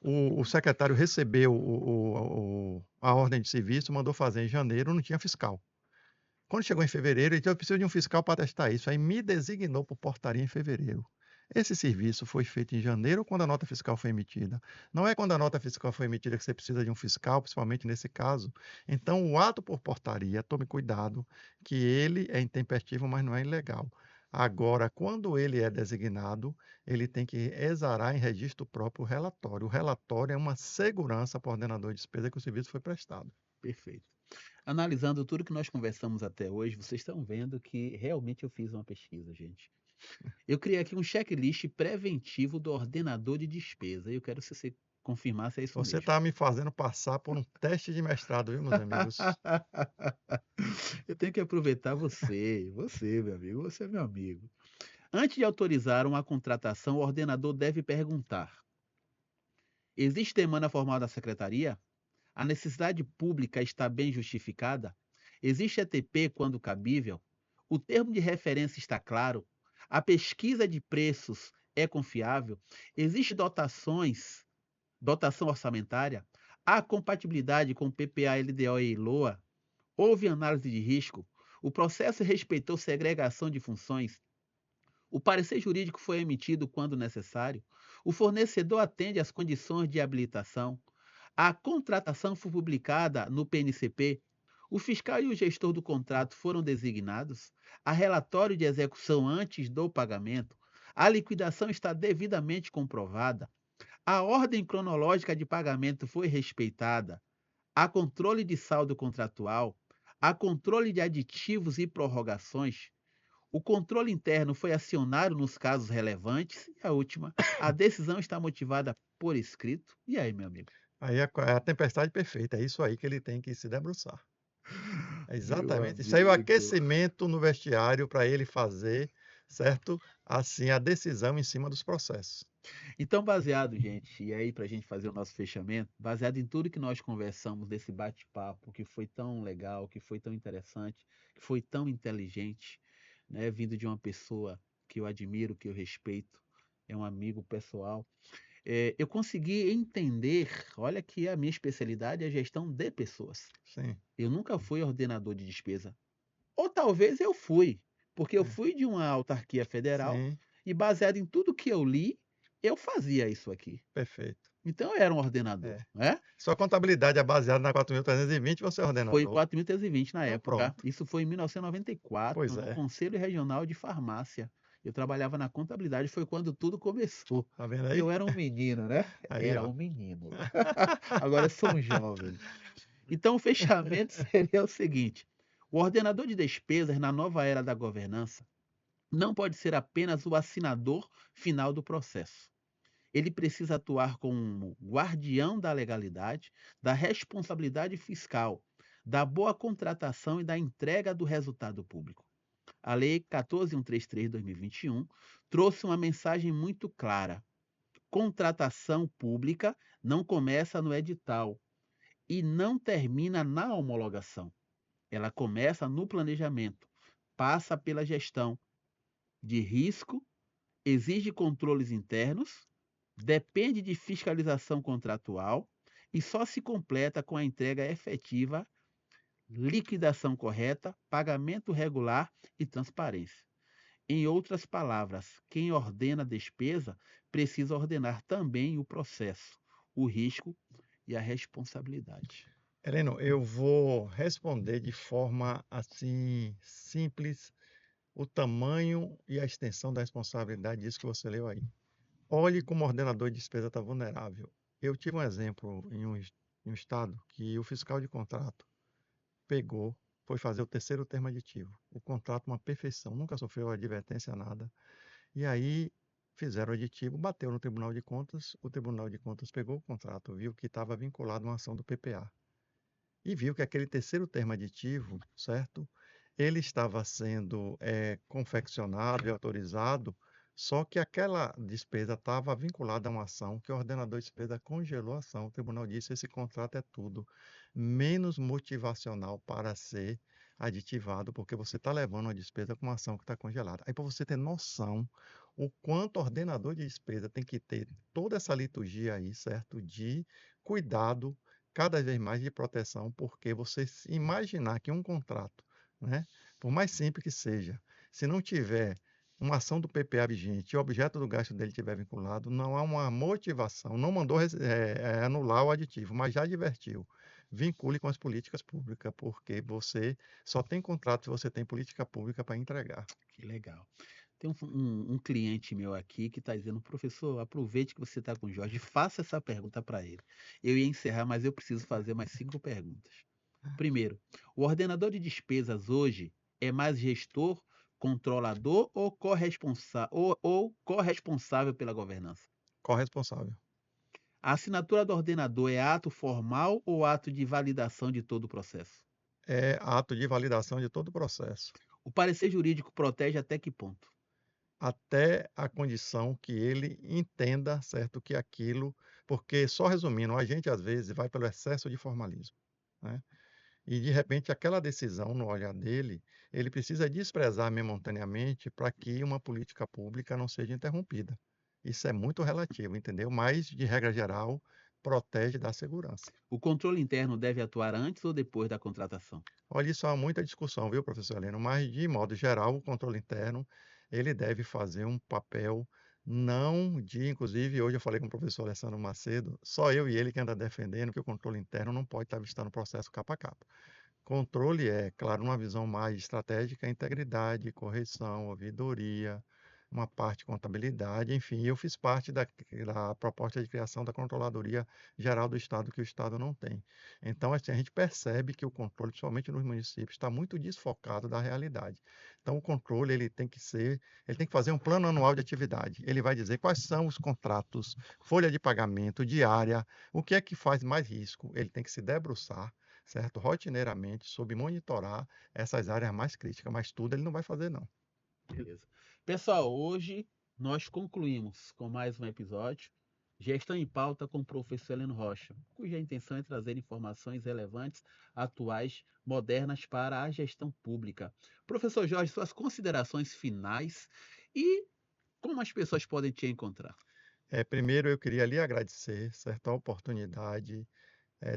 O secretário recebeu a ordem de serviço, mandou fazer em janeiro, não tinha fiscal. Quando chegou em fevereiro, ele disse: "Eu preciso de um fiscal para atestar isso", aí me designou por portaria em fevereiro. Esse serviço foi feito em janeiro, quando a nota fiscal foi emitida. Não é quando a nota fiscal foi emitida que você precisa de um fiscal, principalmente nesse caso. Então, o ato por portaria, tome cuidado, que ele é intempestivo, mas não é ilegal. Agora, quando ele é designado, ele tem que exarar em registro próprio o relatório. O relatório é uma segurança para o ordenador de despesa que o serviço foi prestado. Perfeito. Analisando tudo que nós conversamos até hoje, vocês estão vendo que realmente eu fiz uma pesquisa, gente. Eu criei aqui um checklist preventivo do ordenador de despesa e eu quero que você confirmar se é isso Você mesmo. está me fazendo passar por um teste de mestrado, viu, meus amigos? Eu tenho que aproveitar você, meu amigo, você é meu amigo. Antes de autorizar uma contratação, o ordenador deve perguntar: existe demanda formal da secretaria? A necessidade pública está bem justificada? Existe ETP quando cabível? O termo de referência está claro? A pesquisa de preços é confiável? Existe dotação orçamentária? Há compatibilidade com PPA, LDO e LOA? Houve análise de risco? O processo respeitou segregação de funções? O parecer jurídico foi emitido quando necessário. O fornecedor atende às condições de habilitação. A contratação foi publicada no PNCP. O fiscal e o gestor do contrato foram designados. Há relatório de execução antes do pagamento. A liquidação está devidamente comprovada. A ordem cronológica de pagamento foi respeitada. Há controle de saldo contratual. Há controle de aditivos e prorrogações. O controle interno foi acionado nos casos relevantes. E a última, a decisão está motivada por escrito. E aí, meu amigo? Aí é a tempestade perfeita, é isso aí que ele tem que se debruçar. É Meu exatamente. Isso aí é o amigo. aquecimento no vestiário para ele fazer, certo? Assim, a decisão em cima dos processos. Então, baseado, gente, e aí para a gente fazer o nosso fechamento, baseado em tudo que nós conversamos desse bate-papo, que foi tão legal, que foi tão interessante, que foi tão inteligente, né, vindo de uma pessoa que eu admiro, que eu respeito, é um amigo pessoal, eu consegui entender, olha que a minha especialidade é a gestão de pessoas. Sim, Eu nunca fui ordenador de despesa. Ou talvez eu fui, porque eu é, fui de uma autarquia federal sim, e baseado em tudo que eu li, eu fazia isso aqui. perfeito. Então eu era um ordenador, É. né. Sua contabilidade é baseada na 4.320, você é Foi ordenador. 4.320 na Então época, pronto. isso foi em Pois 1994, no é. Conselho Regional de Farmácia. Eu trabalhava na contabilidade, foi quando tudo começou. Tá vendo E aí? eu era um menino, né, Aí, era ó. um menino. Agora eu sou um jovem. Então o fechamento seria o seguinte: o ordenador de despesas na nova era da governança não pode ser apenas o assinador final do processo. Ele precisa atuar como guardião da legalidade, da responsabilidade fiscal, da boa contratação e da entrega do resultado público. A Lei 14.133 de 2021 trouxe uma mensagem muito clara: contratação pública não começa no edital e não termina na homologação. Ela começa no planejamento, passa pela gestão de risco, exige controles internos, depende de fiscalização contratual e só se completa com a entrega efetiva, liquidação correta, pagamento regular e transparência. Em outras palavras, quem ordena a despesa precisa ordenar também o processo, o risco e a responsabilidade. Heleno, eu vou responder de forma assim simples o tamanho e a extensão da responsabilidade disso que você leu aí. Olhe como o ordenador de despesa está vulnerável. Eu tive um exemplo em um estado que o fiscal de contrato pegou, foi fazer o terceiro termo aditivo. O contrato, uma perfeição, nunca sofreu advertência, nada. E aí fizeram o aditivo, bateu no Tribunal de Contas, o Tribunal de Contas pegou o contrato, viu que estava vinculado a uma ação do PPA. E viu que aquele terceiro termo aditivo, certo? Ele estava sendo confeccionado e autorizado, só que aquela despesa estava vinculada a uma ação que o ordenador de despesa congelou a ação. O tribunal disse: esse contrato é tudo menos motivacional para ser aditivado, porque você está levando uma despesa com uma ação que está congelada. Aí, para você ter noção, o quanto o ordenador de despesa tem que ter toda essa liturgia aí, certo? De cuidado cada vez mais de proteção, porque você imaginar que um contrato, né, por mais simples que seja, se não tiver uma ação do PPA vigente e o objeto do gasto dele estiver vinculado, não há uma motivação, não mandou anular o aditivo, mas já advertiu. Vincule com as políticas públicas, porque você só tem contrato se você tem política pública para entregar. Que legal. Tem um cliente meu aqui que está dizendo, professor, aproveite que você está com o Jorge, faça essa pergunta para ele. Eu ia encerrar, mas eu preciso fazer mais 5 perguntas. Primeiro, o ordenador de despesas hoje é mais gestor, controlador ou corresponsável pela governança? Corresponsável. A assinatura do ordenador é ato formal ou ato de validação de todo o processo? É ato de validação de todo o processo. O parecer jurídico protege até que ponto? Até a condição que ele entenda, certo, que aquilo porque só resumindo, a gente às vezes vai pelo excesso de formalismo, né, e de repente aquela decisão no olhar dele, ele precisa desprezar momentaneamente para que uma política pública não seja interrompida. Isso é muito relativo, entendeu? Mas, de regra geral, protege da segurança. O controle interno deve atuar antes ou depois da contratação? Olha, isso há muita discussão, viu, professor Heleno? Mas, de modo geral, o controle interno ele deve fazer um papel não de inclusive hoje eu falei com o professor Alessandro Macedo, só eu e ele que anda defendendo que o controle interno não pode estar visitando o processo capa a capa. Controle é, claro, uma visão mais estratégica, integridade, correção, ouvidoria, uma parte de contabilidade, enfim, eu fiz parte da proposta de criação da Controladoria Geral do Estado, que o Estado não tem. Então, assim, a gente percebe que o controle, principalmente nos municípios, está muito desfocado da realidade. Então, o controle, ele tem que fazer um plano anual de atividade. Ele vai dizer quais são os contratos, folha de pagamento, diária, o que é que faz mais risco. Ele tem que se debruçar, certo? Rotineiramente, sob monitorar essas áreas mais críticas, mas tudo ele não vai fazer, não. Beleza. Pessoal, hoje nós concluímos com mais um episódio. Gestão em Pauta com o professor Heleno Rocha, cuja intenção é trazer informações relevantes, atuais, modernas para a gestão pública. Professor Jorge, suas considerações finais e como as pessoas podem te encontrar. Primeiro, eu queria lhe agradecer, certa oportunidade.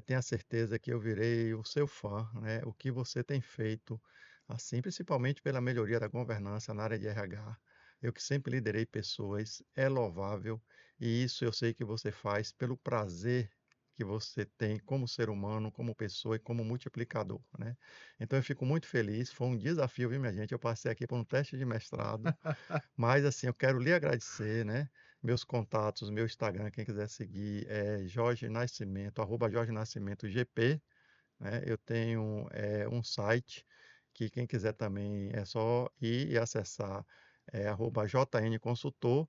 Tenha certeza que eu virei o seu fã, né? O que você tem feito, assim, principalmente pela melhoria da governança na área de RH. Eu que sempre liderei pessoas, é louvável, e isso eu sei que você faz pelo prazer que você tem como ser humano, como pessoa e como multiplicador, né? Então eu fico muito feliz, foi um desafio, viu, minha gente? Eu passei aqui por um teste de mestrado, mas assim, eu quero lhe agradecer, né? Meus contatos, meu Instagram, quem quiser seguir é Jorge Nascimento, arroba Jorge Nascimento GP, né? Eu tenho um site que quem quiser também é só ir e acessar, arroba JN Consultor,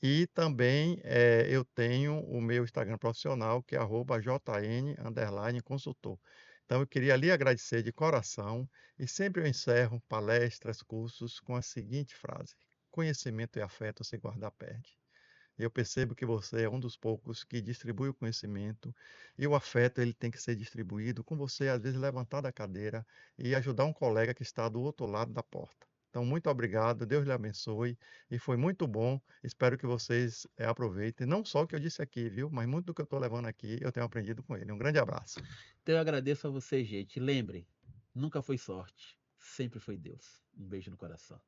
e também eu tenho o meu Instagram profissional, que é arroba JN underline consultor. Então eu queria lhe agradecer de coração e sempre eu encerro palestras, cursos com a seguinte frase: conhecimento e afeto se guardar perde. Eu percebo que você é um dos poucos que distribui o conhecimento e o afeto ele tem que ser distribuído com você, às vezes, levantar da cadeira e ajudar um colega que está do outro lado da porta. Então, muito obrigado, Deus lhe abençoe e foi muito bom. Espero que vocês aproveitem, não só o que eu disse aqui, viu, mas muito do que eu estou levando aqui eu tenho aprendido com ele. Um grande abraço. Então eu agradeço a você, gente. Lembrem, nunca foi sorte, sempre foi Deus. Um beijo no coração.